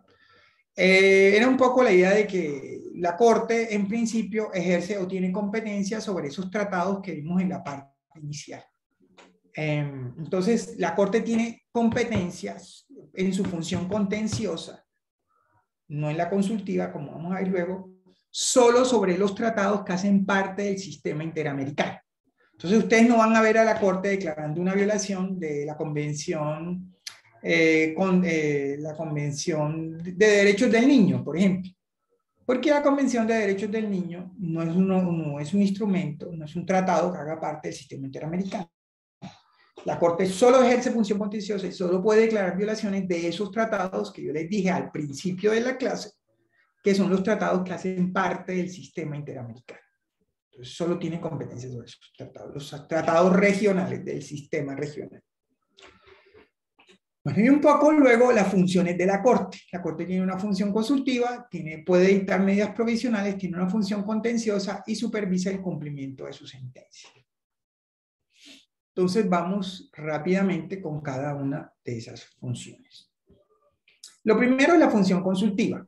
Era un poco la idea de que la Corte, en principio, ejerce o tiene competencia sobre esos tratados que vimos en la parte inicial. Entonces, la Corte tiene competencias en su función contenciosa, no en la consultiva, como vamos a ver luego, solo sobre los tratados que hacen parte del sistema interamericano. Entonces, ustedes no van a ver a la Corte declarando una violación de la Convención, la Convención de Derechos del Niño, por ejemplo. Porque la Convención de Derechos del Niño no es un instrumento, no es un tratado que haga parte del sistema interamericano. La Corte solo ejerce función contenciosa y solo puede declarar violaciones de esos tratados que yo les dije al principio de la clase, que son los tratados que hacen parte del sistema interamericano. Entonces, solo tiene competencias sobre esos tratados, los tratados regionales del sistema regional. Bueno, y un poco luego las funciones de la Corte. La Corte tiene una función consultiva, puede dictar medidas provisionales, tiene una función contenciosa y supervisa el cumplimiento de su sentencia. Entonces vamos rápidamente con cada una de esas funciones. Lo primero es la función consultiva.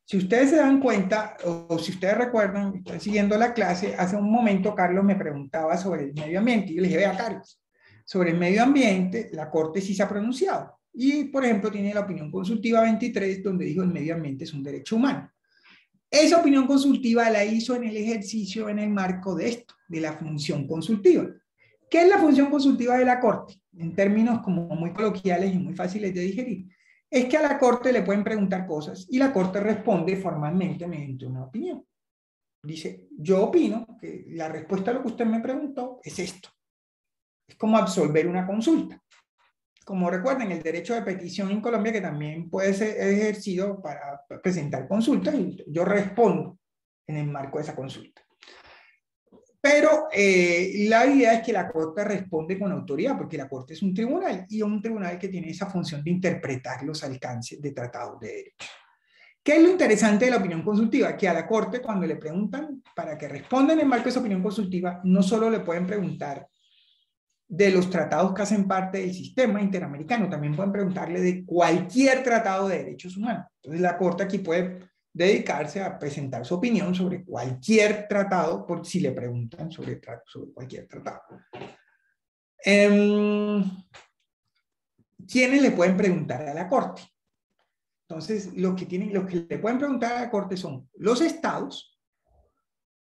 Si ustedes se dan cuenta, o si ustedes recuerdan, están siguiendo la clase, hace un momento Carlos me preguntaba sobre el medio ambiente. Y yo le dije, vea Carlos, sobre el medio ambiente, la Corte sí se ha pronunciado. Y, por ejemplo, tiene la opinión consultiva 23, donde dijo el medio ambiente es un derecho humano. Esa opinión consultiva la hizo en el ejercicio en el marco de esto, de la función consultiva. ¿Qué es la función consultiva de la Corte? En términos como muy coloquiales y muy fáciles de digerir. Es que a la Corte le pueden preguntar cosas y la Corte responde formalmente mediante una opinión. Dice, yo opino que la respuesta a lo que usted me preguntó es esto. Es como absolver una consulta. Como recuerden, el derecho de petición en Colombia, que también puede ser ejercido para presentar consultas, y yo respondo en el marco de esa consulta. Pero la idea es que la Corte responde con autoridad, porque la Corte es un tribunal, y un tribunal que tiene esa función de interpretar los alcances de tratados de derecho. ¿Qué es lo interesante de la opinión consultiva? Que a la Corte, cuando le preguntan para que responda en el marco de esa opinión consultiva, no solo le pueden preguntar de los tratados que hacen parte del sistema interamericano, también pueden preguntarle de cualquier tratado de derechos humanos. Entonces la Corte aquí puede dedicarse a presentar su opinión sobre cualquier tratado, por si le preguntan sobre cualquier tratado. ¿Quiénes le pueden preguntar a la Corte? Entonces, lo que le pueden preguntar a la Corte son los estados.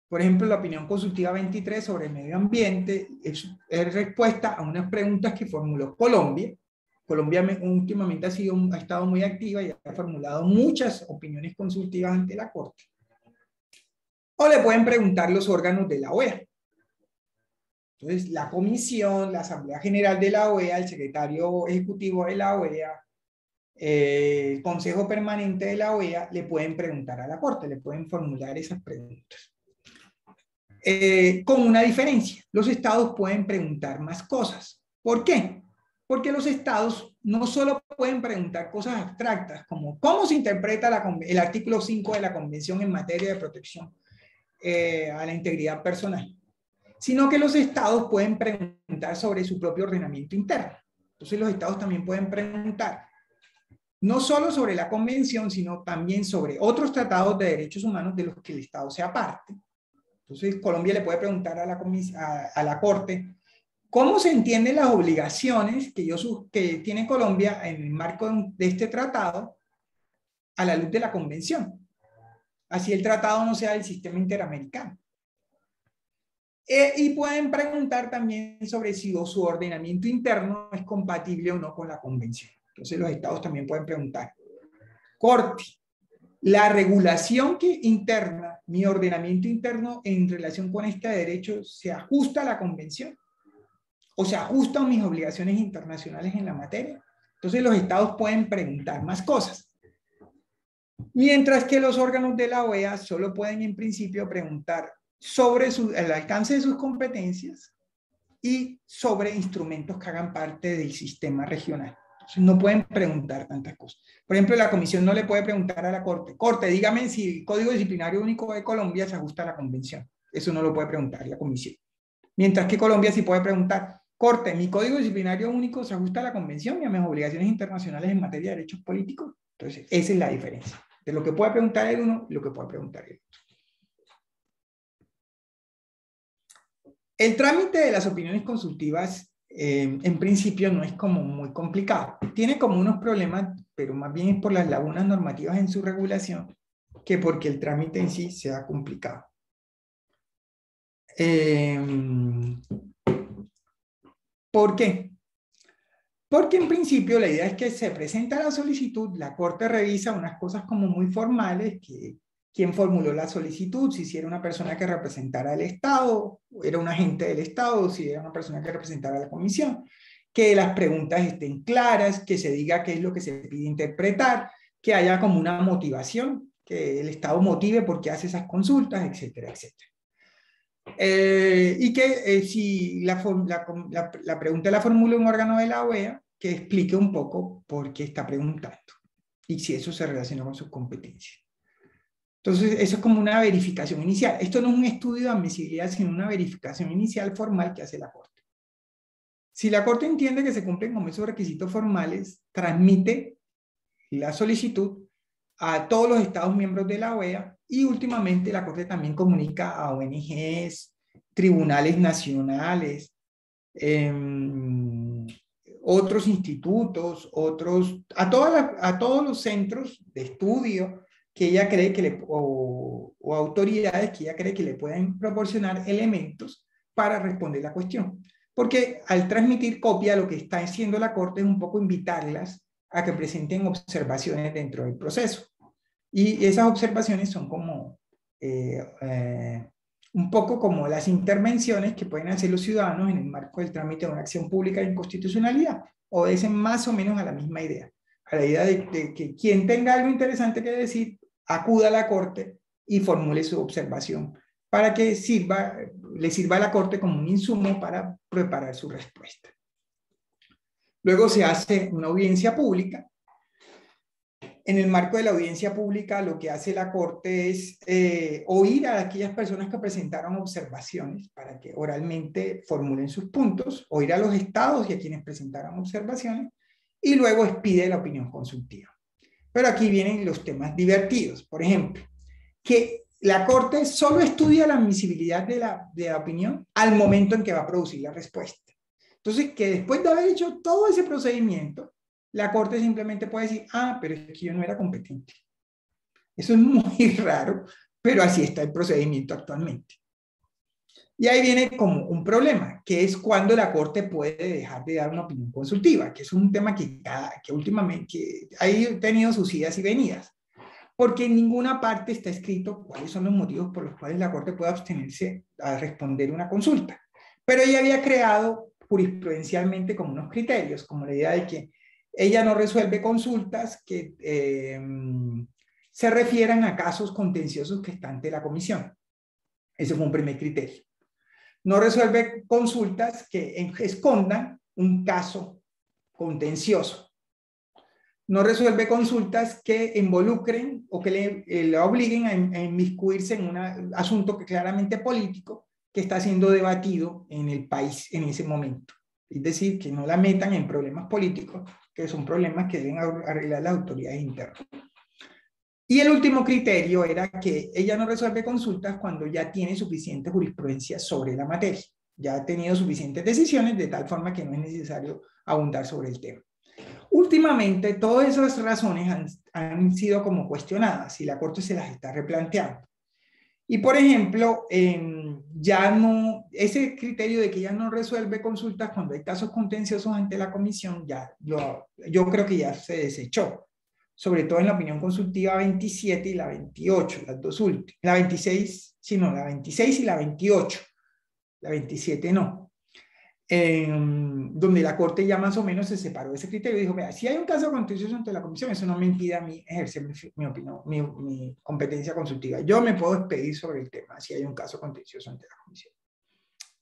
Por ejemplo, la opinión consultiva 23 sobre el medio ambiente es respuesta a unas preguntas que formuló Colombia. Colombia últimamente ha estado muy activa y ha formulado muchas opiniones consultivas ante la Corte. O le pueden preguntar los órganos de la OEA. Entonces, la Comisión, la Asamblea General de la OEA, el Secretario Ejecutivo de la OEA, el Consejo Permanente de la OEA, le pueden preguntar a la Corte, le pueden formular esas preguntas. Con una diferencia, los estados pueden preguntar más cosas. ¿Por qué? Porque los estados no solo pueden preguntar cosas abstractas, como cómo se interpreta el artículo 5 de la Convención en materia de protección a la integridad personal, sino que los estados pueden preguntar sobre su propio ordenamiento interno. Entonces los estados también pueden preguntar no solo sobre la Convención, sino también sobre otros tratados de derechos humanos de los que el estado sea parte. Entonces, Colombia le puede preguntar a la Corte cómo se entienden las obligaciones que tiene Colombia en el marco de este tratado a la luz de la Convención. Así el tratado no sea del sistema interamericano. Y pueden preguntar también sobre si su ordenamiento interno es compatible o no con la Convención. Entonces, los estados también pueden preguntar. Corte, la regulación interna, mi ordenamiento interno en relación con este derecho, ¿se ajusta a la Convención? ¿O se ajusta a mis obligaciones internacionales en la materia? Entonces los estados pueden preguntar más cosas. Mientras que los órganos de la OEA solo pueden en principio preguntar sobre el alcance de sus competencias y sobre instrumentos que hagan parte del sistema regional. Entonces no pueden preguntar tantas cosas. Por ejemplo, la Comisión no le puede preguntar a la Corte, Corte, dígame si el Código Disciplinario Único de Colombia se ajusta a la Convención. Eso no lo puede preguntar la Comisión. Mientras que Colombia sí puede preguntar, Corte, mi Código Disciplinario Único se ajusta a la Convención y a mis obligaciones internacionales en materia de derechos políticos. Entonces, esa es la diferencia de lo que puede preguntar el uno y lo que puede preguntar el otro. El trámite de las opiniones consultivas en principio no es como muy complicado. Tiene como unos problemas, pero más bien es por las lagunas normativas en su regulación que porque el trámite en sí sea complicado. ¿Por qué? Porque en principio la idea es que se presenta la solicitud, la Corte revisa unas cosas como muy formales, que quién formuló la solicitud, si era una persona que representara al Estado, era un agente del Estado, si era una persona que representara a la Comisión, que las preguntas estén claras, que se diga qué es lo que se pide interpretar, que haya como una motivación, que el Estado motive por qué hace esas consultas, etcétera, etcétera. Y que si la pregunta la formula un órgano de la OEA, que explique un poco por qué está preguntando y si eso se relaciona con sus competencias. Entonces, eso es como una verificación inicial. Esto no es un estudio de admisibilidad, sino una verificación inicial formal que hace la Corte. Si la Corte entiende que se cumplen con esos requisitos formales, transmite la solicitud a todos los Estados miembros de la OEA y últimamente la Corte también comunica a ONGs, tribunales nacionales, otros institutos, a todos los centros de estudio que ella cree que o autoridades que ella cree que le pueden proporcionar elementos para responder la cuestión. Porque al transmitir copia, lo que está haciendo la Corte es un poco invitarlas a que presenten observaciones dentro del proceso. Y esas observaciones son como un poco como las intervenciones que pueden hacer los ciudadanos en el marco del trámite de una acción pública de inconstitucionalidad. Obedecen más o menos a la misma idea. A la idea de que quien tenga algo interesante que decir, acuda a la Corte y formule su observación para que le sirva a la Corte como un insumo para preparar su respuesta. Luego se hace una audiencia pública. En el marco de la audiencia pública, lo que hace la Corte es oír a aquellas personas que presentaron observaciones para que oralmente formulen sus puntos, oír a los estados y a quienes presentaron observaciones, y luego expide la opinión consultiva. Pero aquí vienen los temas divertidos. Por ejemplo, que la Corte solo estudia la admisibilidad de la opinión al momento en que va a producir la respuesta. Entonces, que después de haber hecho todo ese procedimiento, la Corte simplemente puede decir, pero es que yo no era competente. Eso es muy raro, pero así está el procedimiento actualmente. Y ahí viene como un problema, que es cuando la Corte puede dejar de dar una opinión consultiva, que es un tema que últimamente ha tenido sus idas y venidas, porque en ninguna parte está escrito cuáles son los motivos por los cuales la Corte puede abstenerse a responder una consulta. Pero ella había creado jurisprudencialmente como unos criterios, como la idea de que ella no resuelve consultas que se refieran a casos contenciosos que están ante la comisión. Ese fue un primer criterio. No resuelve consultas que escondan un caso contencioso. No resuelve consultas que involucren o que le obliguen a inmiscuirse en un asunto que claramente político que está siendo debatido en el país en ese momento. Es decir, que no la metan en problemas políticos, que son problemas que deben arreglar las autoridades internas. Y el último criterio era que ella no resuelve consultas cuando ya tiene suficiente jurisprudencia sobre la materia. Ya ha tenido suficientes decisiones de tal forma que no es necesario abundar sobre el tema. Últimamente, todas esas razones han sido como cuestionadas y la Corte se las está replanteando. Y, por ejemplo, ese criterio de que ya no resuelve consultas cuando hay casos contenciosos ante la comisión, yo creo que ya se desechó, sobre todo en la opinión consultiva 27 y la 28, las dos últimas. La 26, sí, no, la 26 y la 28, la 27 no. Donde la Corte ya más o menos se separó de ese criterio y dijo, vea, si hay un caso contencioso ante la comisión, eso no me impide a mí ejercer mi opinión, mi competencia consultiva. Yo me puedo expedir sobre el tema si hay un caso contencioso ante la comisión.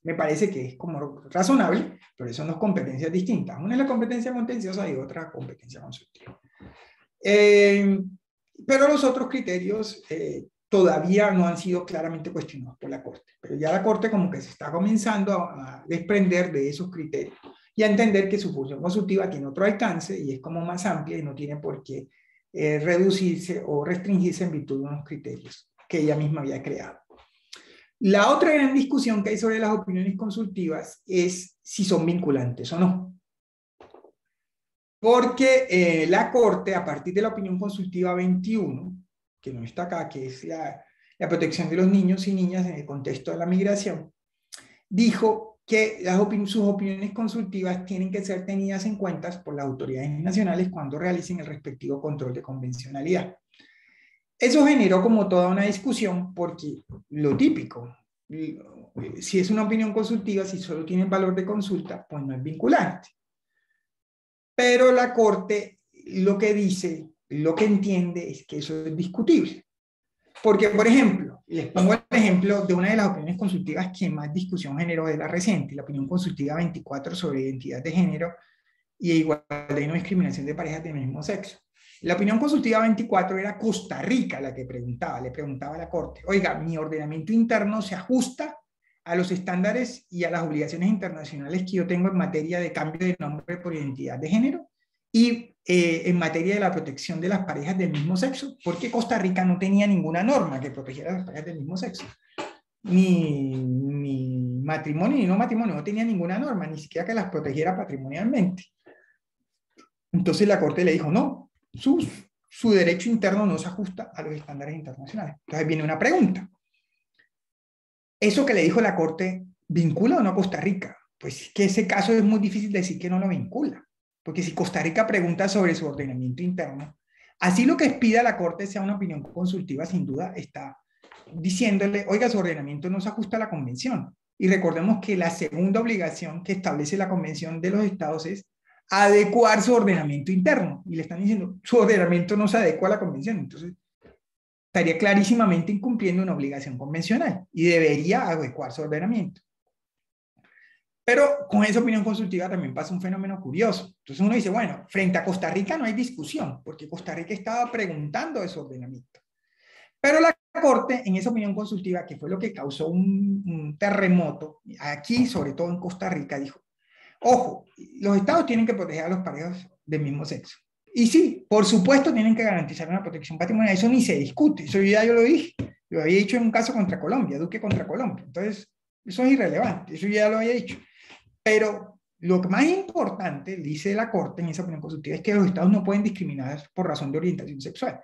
Me parece que es como razonable, pero son dos competencias distintas. Una es la competencia contenciosa y otra competencia consultiva. Pero los otros criterios todavía no han sido claramente cuestionados por la Corte, pero ya la Corte como que se está comenzando a desprender de esos criterios y a entender que su función consultiva tiene otro alcance y es como más amplia y no tiene por qué reducirse o restringirse en virtud de unos criterios que ella misma había creado. La otra gran discusión que hay sobre las opiniones consultivas es si son vinculantes o no. Porque la Corte, a partir de la opinión consultiva 21, que no está acá, que es la protección de los niños y niñas en el contexto de la migración, dijo que sus opiniones consultivas tienen que ser tenidas en cuenta por las autoridades nacionales cuando realicen el respectivo control de convencionalidad. Eso generó como toda una discusión porque lo típico, si es una opinión consultiva, si solo tiene valor de consulta, pues no es vinculante. Pero la Corte lo que dice, lo que entiende es que eso es discutible. Porque, por ejemplo, les pongo el ejemplo de una de las opiniones consultivas que más discusión generó de la reciente, la opinión consultiva 24 sobre identidad de género y igualdad y no discriminación de parejas del mismo sexo. La opinión consultiva 24 era Costa Rica la que le preguntaba a la Corte, oiga, mi ordenamiento interno se ajusta a los estándares y a las obligaciones internacionales que yo tengo en materia de cambio de nombre por identidad de género y en materia de la protección de las parejas del mismo sexo, porque Costa Rica no tenía ninguna norma que protegiera a las parejas del mismo sexo. Ni matrimonio ni no matrimonio, no tenía ninguna norma, ni siquiera que las protegiera patrimonialmente. Entonces la Corte le dijo, no, sus su derecho interno no se ajusta a los estándares internacionales. Entonces viene una pregunta. ¿Eso que le dijo la Corte vincula o no a Costa Rica? Pues que ese caso es muy difícil decir que no lo vincula, porque si Costa Rica pregunta sobre su ordenamiento interno, así lo que pida la Corte sea una opinión consultiva, sin duda está diciéndole, oiga, su ordenamiento no se ajusta a la Convención. Y recordemos que la segunda obligación que establece la Convención de los Estados es adecuar su ordenamiento interno. Y le están diciendo, su ordenamiento no se adecua a la Convención. Entonces, estaría clarísimamente incumpliendo una obligación convencional y debería adecuar su ordenamiento. Pero con esa opinión consultiva también pasa un fenómeno curioso. Entonces uno dice, bueno, frente a Costa Rica no hay discusión, porque Costa Rica estaba preguntando de su ordenamiento. Pero la Corte, en esa opinión consultiva, que fue lo que causó un terremoto, aquí, sobre todo en Costa Rica, dijo, ojo, los estados tienen que proteger a los parejas del mismo sexo. Y sí, por supuesto tienen que garantizar una protección patrimonial, eso ni se discute, eso ya yo lo dije, lo había dicho en un caso contra Colombia, Duque contra Colombia, entonces eso es irrelevante, eso ya lo había dicho. Pero lo que más importante, dice la Corte en esa opinión consultiva, es que los estados no pueden discriminar por razón de orientación sexual.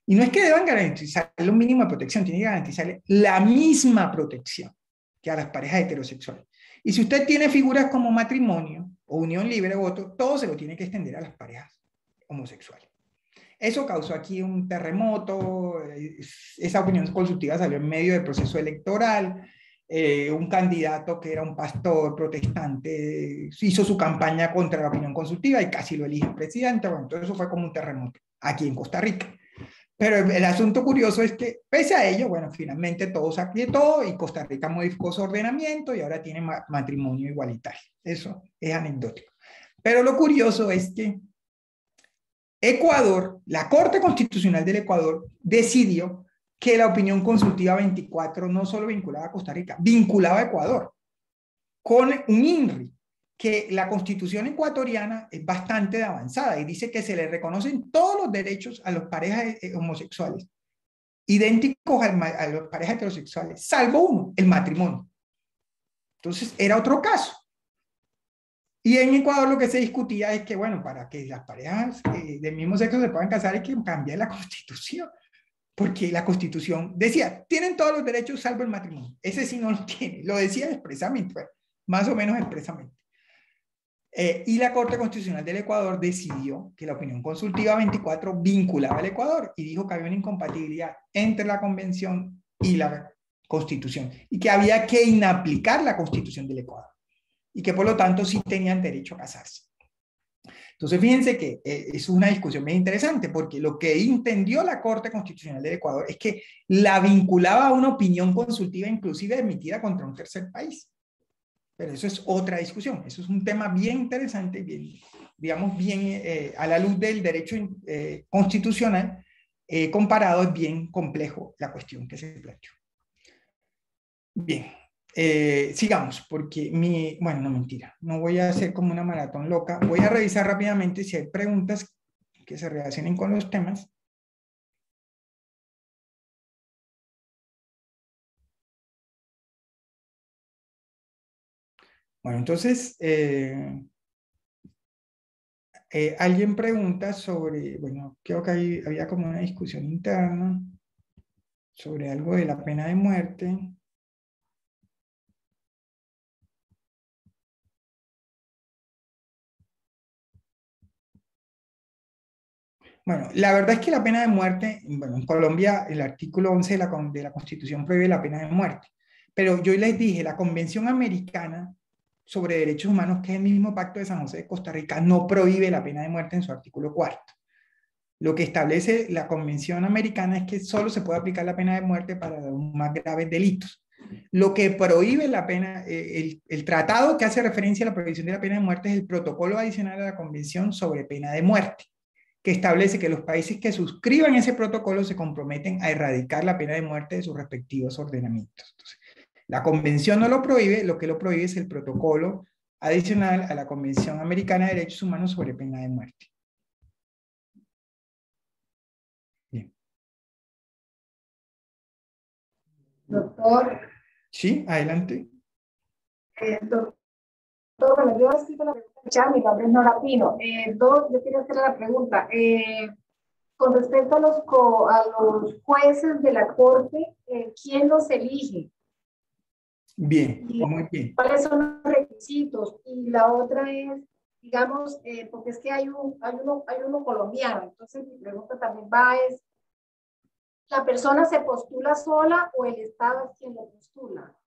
Y no es que deban garantizarle un mínimo de protección, tienen que garantizarle la misma protección que a las parejas heterosexuales. Y si usted tiene figuras como matrimonio o unión libre de voto, todo se lo tiene que extender a las parejas homosexuales. Eso causó aquí un terremoto, esa opinión consultiva salió en medio del proceso electoral, un candidato que era un pastor protestante hizo su campaña contra la opinión consultiva y casi lo elige presidente. Bueno, entonces eso fue como un terremoto aquí en Costa Rica. Pero el asunto curioso es que, pese a ello, bueno, finalmente todo se aquietó y Costa Rica modificó su ordenamiento y ahora tiene matrimonio igualitario. Eso es anecdótico. Pero lo curioso es que Ecuador, la Corte Constitucional del Ecuador, decidió que la opinión consultiva 24 no solo vinculaba a Costa Rica, vinculaba a Ecuador con un INRI, que la Constitución ecuatoriana es bastante avanzada y dice que se le reconocen todos los derechos a las parejas homosexuales, idénticos a las parejas heterosexuales, salvo uno, el matrimonio. Entonces, era otro caso. Y en Ecuador lo que se discutía es que, bueno, para que las parejas del mismo sexo se puedan casar hay que cambiar la Constitución, porque la Constitución decía, tienen todos los derechos salvo el matrimonio. Ese sí no lo tiene, lo decía expresamente, bueno, más o menos expresamente. Y la Corte Constitucional del Ecuador decidió que la opinión consultiva 24 vinculaba al Ecuador y dijo que había una incompatibilidad entre la Convención y la Constitución y que había que inaplicar la Constitución del Ecuador y que por lo tanto sí tenían derecho a casarse. Entonces fíjense que es una discusión muy interesante porque lo que entendió la Corte Constitucional del Ecuador es que la vinculaba a una opinión consultiva inclusive emitida contra un tercer país. Pero eso es otra discusión, eso es un tema bien interesante, bien, digamos, bien a la luz del derecho constitucional comparado, es bien complejo la cuestión que se planteó. Bien, sigamos, porque bueno, no mentira, no voy a hacer como una maratón loca, voy a revisar rápidamente si hay preguntas que se relacionen con los temas. Bueno, entonces, alguien pregunta sobre, bueno, creo que había como una discusión interna sobre algo de la pena de muerte. Bueno, la verdad es que la pena de muerte, bueno, en Colombia el artículo 11 de la Constitución prohíbe la pena de muerte. Pero yo les dije, la Convención Americana sobre Derechos Humanos, que es el mismo Pacto de San José de Costa Rica, no prohíbe la pena de muerte en su artículo 4. Lo que establece la Convención Americana es que solo se puede aplicar la pena de muerte para los más graves delitos. Lo que prohíbe la pena, el tratado que hace referencia a la prohibición de la pena de muerte es el protocolo adicional a la Convención sobre pena de muerte, que establece que los países que suscriban ese protocolo se comprometen a erradicar la pena de muerte de sus respectivos ordenamientos. Entonces, la Convención no lo prohíbe, lo que lo prohíbe es el protocolo adicional a la Convención Americana de Derechos Humanos sobre pena de muerte. Bien. Doctor. Sí, adelante. Doctor, bueno, yo he escrito la pregunta, mi nombre es Nora Pino. Yo quería hacerle la pregunta. con respecto a los jueces de la Corte, ¿quién los elige? Bien, muy bien. ¿Cuáles son los requisitos? Y la otra es, digamos, porque es que hay uno colombiano, entonces mi pregunta también va es, ¿la persona se postula sola o el Estado es quien lo postula?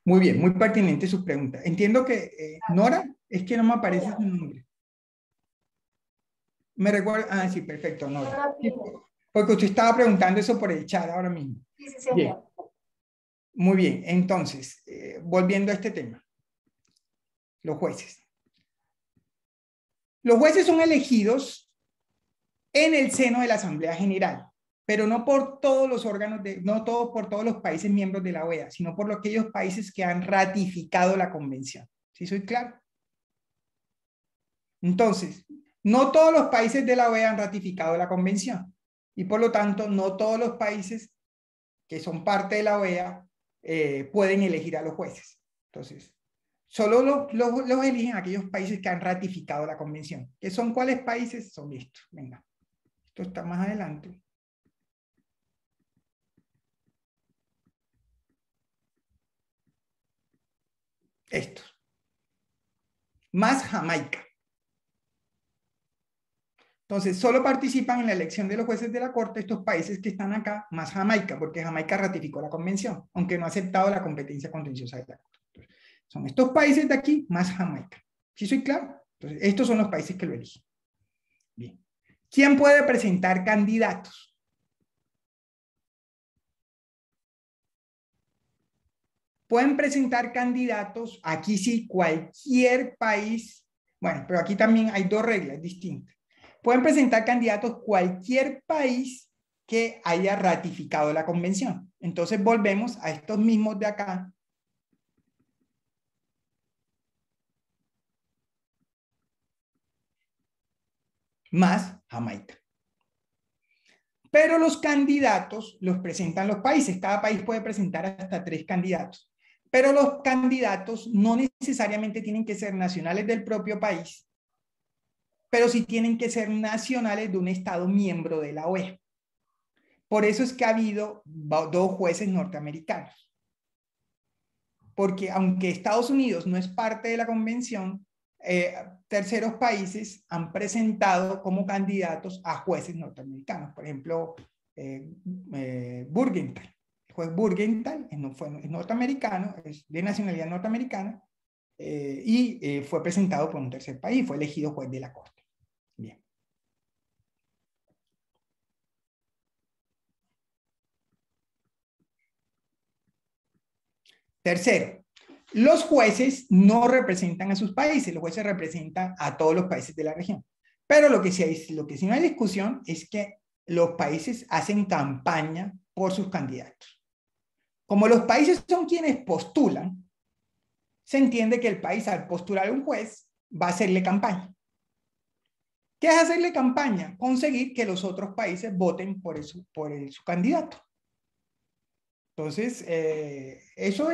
Muy bien, muy pertinente su pregunta. Entiendo que Nora, es que no me aparece su nombre. Me recuerda, ah, sí, perfecto, Nora. Porque usted estaba preguntando eso por el chat ahora mismo. Sí, sí, señor. Bien. Muy bien, entonces, volviendo a este tema. Los jueces. Los jueces son elegidos en el seno de la Asamblea General, pero no por todos los órganos, por todos los países miembros de la OEA, sino por aquellos países que han ratificado la convención. ¿Sí soy claro? Entonces, no todos los países de la OEA han ratificado la convención y por lo tanto no todos los países que son parte de la OEA pueden elegir a los jueces. Entonces, solo los eligen aquellos países que han ratificado la convención. ¿Qué son cuáles países? Son estos. Venga, esto está más adelante. Estos. Más Jamaica. Entonces, solo participan en la elección de los jueces de la Corte estos países que están acá, más Jamaica, porque Jamaica ratificó la convención, aunque no ha aceptado la competencia contenciosa de la Corte. Entonces, son estos países de aquí, más Jamaica. ¿Sí soy claro? Entonces, estos son los países que lo eligen. Bien. ¿Quién puede presentar candidatos? Pueden presentar candidatos, aquí sí, cualquier país. Bueno, pero aquí también hay dos reglas distintas. Pueden presentar candidatos cualquier país que haya ratificado la convención. Entonces volvemos a estos mismos de acá. Más Jamaica. Pero los candidatos los presentan los países. Cada país puede presentar hasta 3 candidatos. Pero los candidatos no necesariamente tienen que ser nacionales del propio país, pero sí tienen que ser nacionales de un Estado miembro de la OEA. Por eso es que ha habido 2 jueces norteamericanos. Porque aunque Estados Unidos no es parte de la convención, terceros países han presentado como candidatos a jueces norteamericanos. Por ejemplo, Burgenthal. El juez Burgenthal es norteamericano, es de nacionalidad norteamericana, y fue presentado por un tercer país, fue elegido juez de la Corte. Bien. Tercero, los jueces no representan a sus países, los jueces representan a todos los países de la región. Pero lo que sí no hay discusión es que los países hacen campaña por sus candidatos. Como los países son quienes postulan, se entiende que el país al postular a un juez va a hacerle campaña. ¿Qué es hacerle campaña? Conseguir que los otros países voten por su candidato. Entonces, eso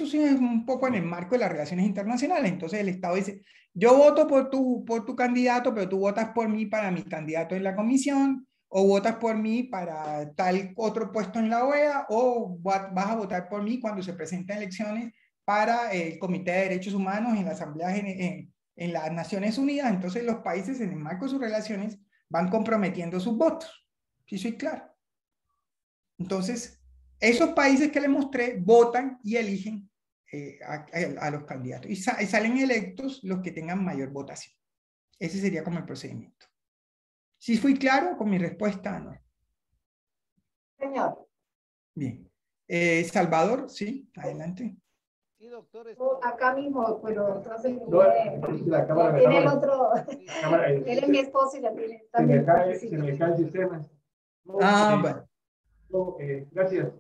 sí es un poco en el marco de las relaciones internacionales. Entonces el Estado dice, yo voto por tu candidato, pero tú votas por mí para mi candidato en la comisión, o votas por mí para tal otro puesto en la OEA, o vas a votar por mí cuando se presenten elecciones para el Comité de Derechos Humanos en la Asamblea en las Naciones Unidas. Entonces los países en el marco de sus relaciones van comprometiendo sus votos. ¿Sí soy claro? Entonces, esos países que les mostré votan y eligen a los candidatos. Y salen electos los que tengan mayor votación. Ese sería como el procedimiento. ¿Sí fui claro con mi respuesta, Ana? Señor. Bien. Salvador, sí, adelante. Sí, doctor. Acá mismo, pero entonces La cámara tiene el otro. Él es mi se esposo y la tiene. me cae el sistema. Bueno. Gracias.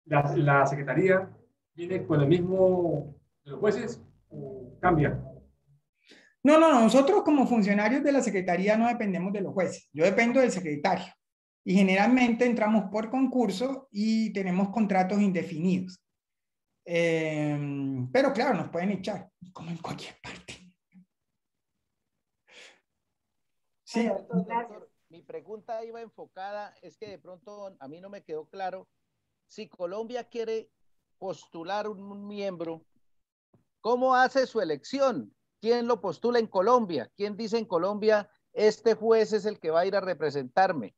La secretaría viene con el mismo de los jueces o cambia. No, nosotros como funcionarios de la Secretaría no dependemos de los jueces, yo dependo del secretario. Y generalmente entramos por concurso y tenemos contratos indefinidos. Pero claro, nos pueden echar, como en cualquier parte. Sí. Doctor, mi pregunta iba enfocada, es que de pronto a mí no me quedó claro, si Colombia quiere postular un miembro, ¿cómo hace su elección? ¿Quién lo postula en Colombia? ¿Quién dice en Colombia, este juez es el que va a ir a representarme?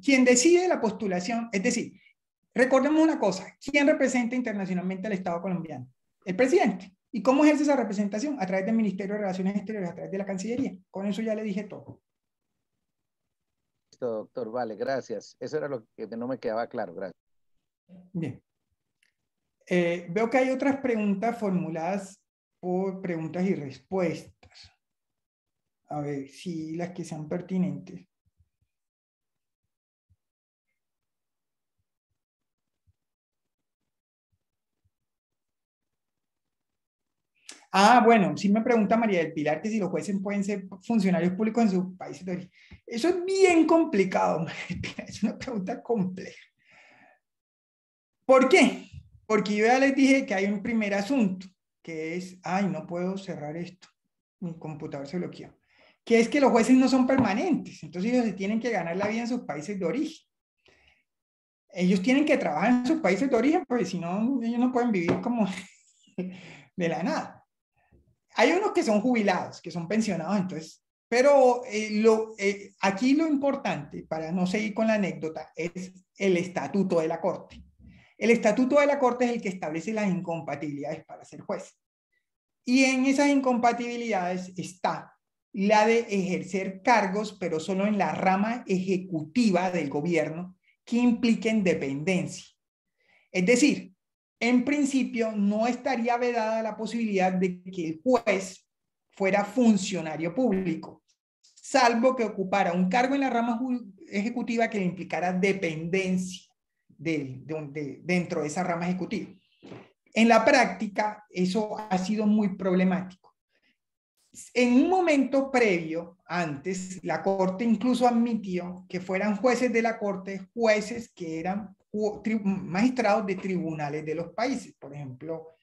Quien decide la postulación, es decir, recordemos una cosa, ¿quién representa internacionalmente al Estado colombiano? El presidente. ¿Y cómo ejerce esa representación? A través del Ministerio de Relaciones Exteriores, a través de la Cancillería. Con eso ya le dije todo. Listo, doctor, vale, gracias. Eso era lo que no me quedaba claro, gracias. Bien. Veo que hay otras preguntas formuladas por preguntas y respuestas. A ver si las que sean pertinentes. Ah, bueno, sí me pregunta María del Pilar que si los jueces pueden ser funcionarios públicos en sus países de origen. Eso es bien complicado, María del Pilar, es una pregunta compleja. ¿Por qué? Porque yo ya les dije que hay un primer asunto, que es, ay, no puedo cerrar esto, mi computador se bloqueó, que es que los jueces no son permanentes, entonces ellos se tienen que ganar la vida en sus países de origen. Ellos tienen que trabajar en sus países de origen, porque si no, ellos no pueden vivir como de la nada. Hay unos que son jubilados, que son pensionados, entonces, pero aquí lo importante, para no seguir con la anécdota, es el estatuto de la Corte. El estatuto de la Corte es el que establece las incompatibilidades para ser juez. Y en esas incompatibilidades está la de ejercer cargos, pero solo en la rama ejecutiva del gobierno, que impliquen dependencia. Es decir, en principio no estaría vedada la posibilidad de que el juez fuera funcionario público, salvo que ocupara un cargo en la rama ejecutiva que le implicara dependencia dentro de esa rama ejecutiva. En la práctica, eso ha sido muy problemático. En un momento previo, antes, la Corte incluso admitió que fueran jueces de la Corte, jueces que eran magistrados de tribunales de los países. Por ejemplo,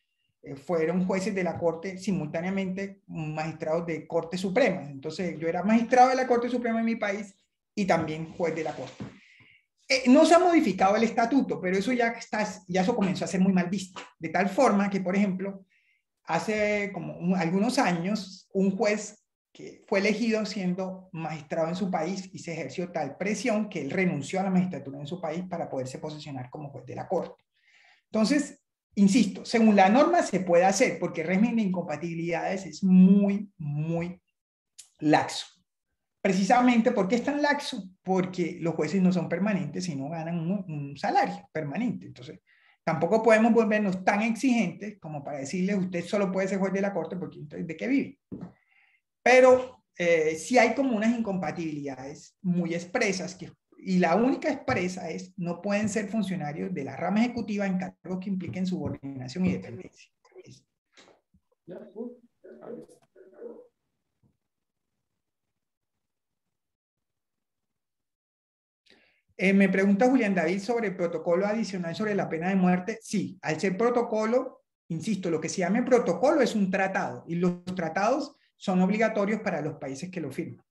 fueron jueces de la Corte simultáneamente magistrados de Corte Suprema. Entonces, yo era magistrado de la Corte Suprema en mi país y también juez de la Corte. No se ha modificado el estatuto, pero eso ya eso comenzó a ser muy mal visto. De tal forma que, por ejemplo, hace como algunos años, un juez que fue elegido siendo magistrado en su país y se ejerció tal presión que él renunció a la magistratura en su país para poderse posicionar como juez de la Corte. Entonces, insisto, según la norma se puede hacer porque el régimen de incompatibilidades es muy, muy laxo. Precisamente, ¿por qué es tan laxo? Porque los jueces no son permanentes y no ganan un salario permanente. Entonces, tampoco podemos volvernos tan exigentes como para decirle usted solo puede ser juez de la Corte porque ¿de qué vive? Pero sí hay como unas incompatibilidades muy expresas y la única expresa es no pueden ser funcionarios de la rama ejecutiva en cargos que impliquen subordinación y dependencia. Me pregunta Julián David sobre el protocolo adicional sobre la pena de muerte. Sí, al ser protocolo, insisto, lo que se llama protocolo es un tratado y los tratados son obligatorios para los países que lo firman.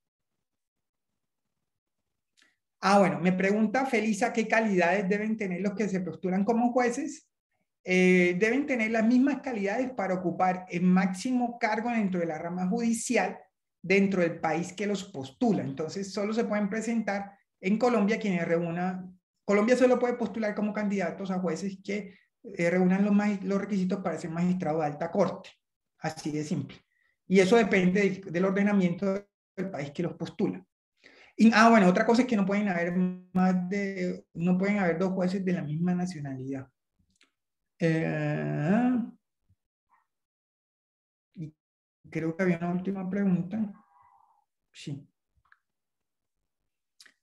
Ah, bueno, me pregunta Felisa qué calidades deben tener los que se postulan como jueces. Deben tener las mismas calidades para ocupar el máximo cargo dentro de la rama judicial dentro del país que los postula. Entonces, solo se pueden presentar en Colombia quienes reúnan. Colombia solo puede postular como candidatos a jueces que reúnan los requisitos para ser magistrado de alta corte. Así de simple. Y eso depende del ordenamiento del país que los postula. Y, bueno, otra cosa es que no pueden haber no pueden haber dos jueces de la misma nacionalidad. Y creo que había una última pregunta. Sí.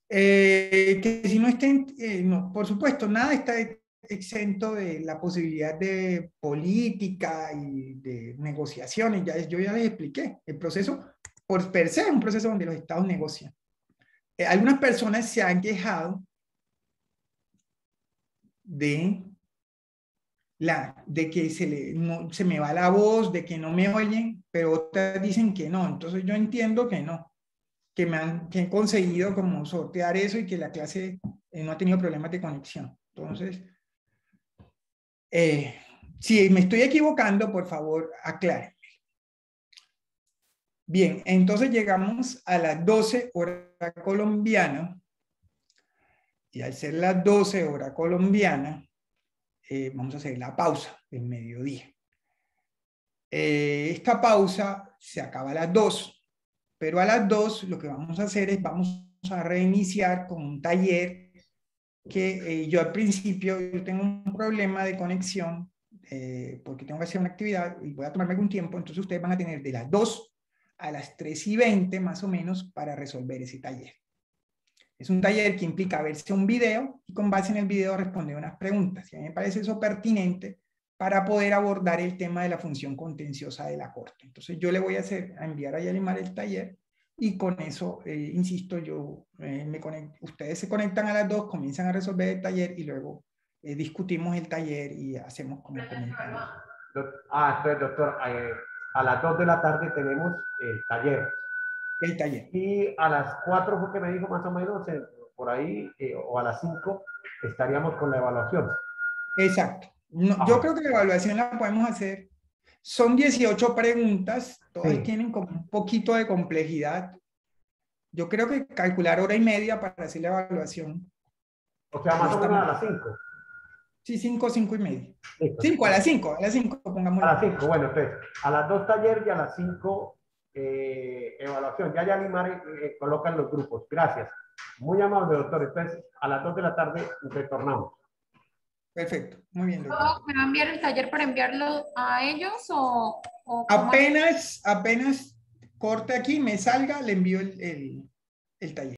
Que si no estén, no, por supuesto, nada está exento de la posibilidad de política y de negociaciones. Yo ya les expliqué. El proceso, por per se, es un proceso donde los estados negocian. Algunas personas se han quejado de de que se me va la voz, de que no me oyen, pero otras dicen que no. Entonces yo entiendo que no, que han conseguido como sortear eso y que la clase no ha tenido problemas de conexión. Entonces, si me estoy equivocando, por favor, aclárenme. Bien, entonces llegamos a las 12 hora colombiana, y al ser las 12 hora colombiana, vamos a hacer la pausa del mediodía. Esta pausa se acaba a las 2, pero a las 2 lo que vamos a hacer es vamos a reiniciar con un taller que yo al principio yo tengo un problema de conexión porque tengo que hacer una actividad y voy a tomarme algún tiempo, entonces ustedes van a tener de las 2 a las 3:20 más o menos para resolver ese taller. Es un taller que implica verse un video y con base en el video responder unas preguntas. Y a mí me parece eso pertinente para poder abordar el tema de la función contenciosa de la Corte. Entonces yo le voy a enviar a Yalimar el taller y con eso, insisto, ustedes se conectan a las 2, comienzan a resolver el taller y luego discutimos el taller y hacemos como comentarios. Entonces, doctor, a las 2 de la tarde tenemos el taller. El taller. Y a las 4 fue que me dijo más o menos, por ahí, o a las 5, estaríamos con la evaluación. Exacto. No, yo creo que la evaluación la podemos hacer. Son 18 preguntas, todas tienen como un poquito de complejidad. Yo creo que calcular 1:30 para hacer la evaluación. O sea, más o menos a las 5. Sí, 5:30. 5, a las 5, pongamos. A las 5, bueno, entonces, a las 2 taller y a las 5 evaluación. Ya Yalimar colocan los grupos. Gracias. Muy amable, doctor. Entonces, a las 2 de la tarde retornamos. Perfecto, muy bien. Doctor. ¿Me va a enviar el taller para enviarlo a ellos o apenas corte aquí, me salga, le envío el taller.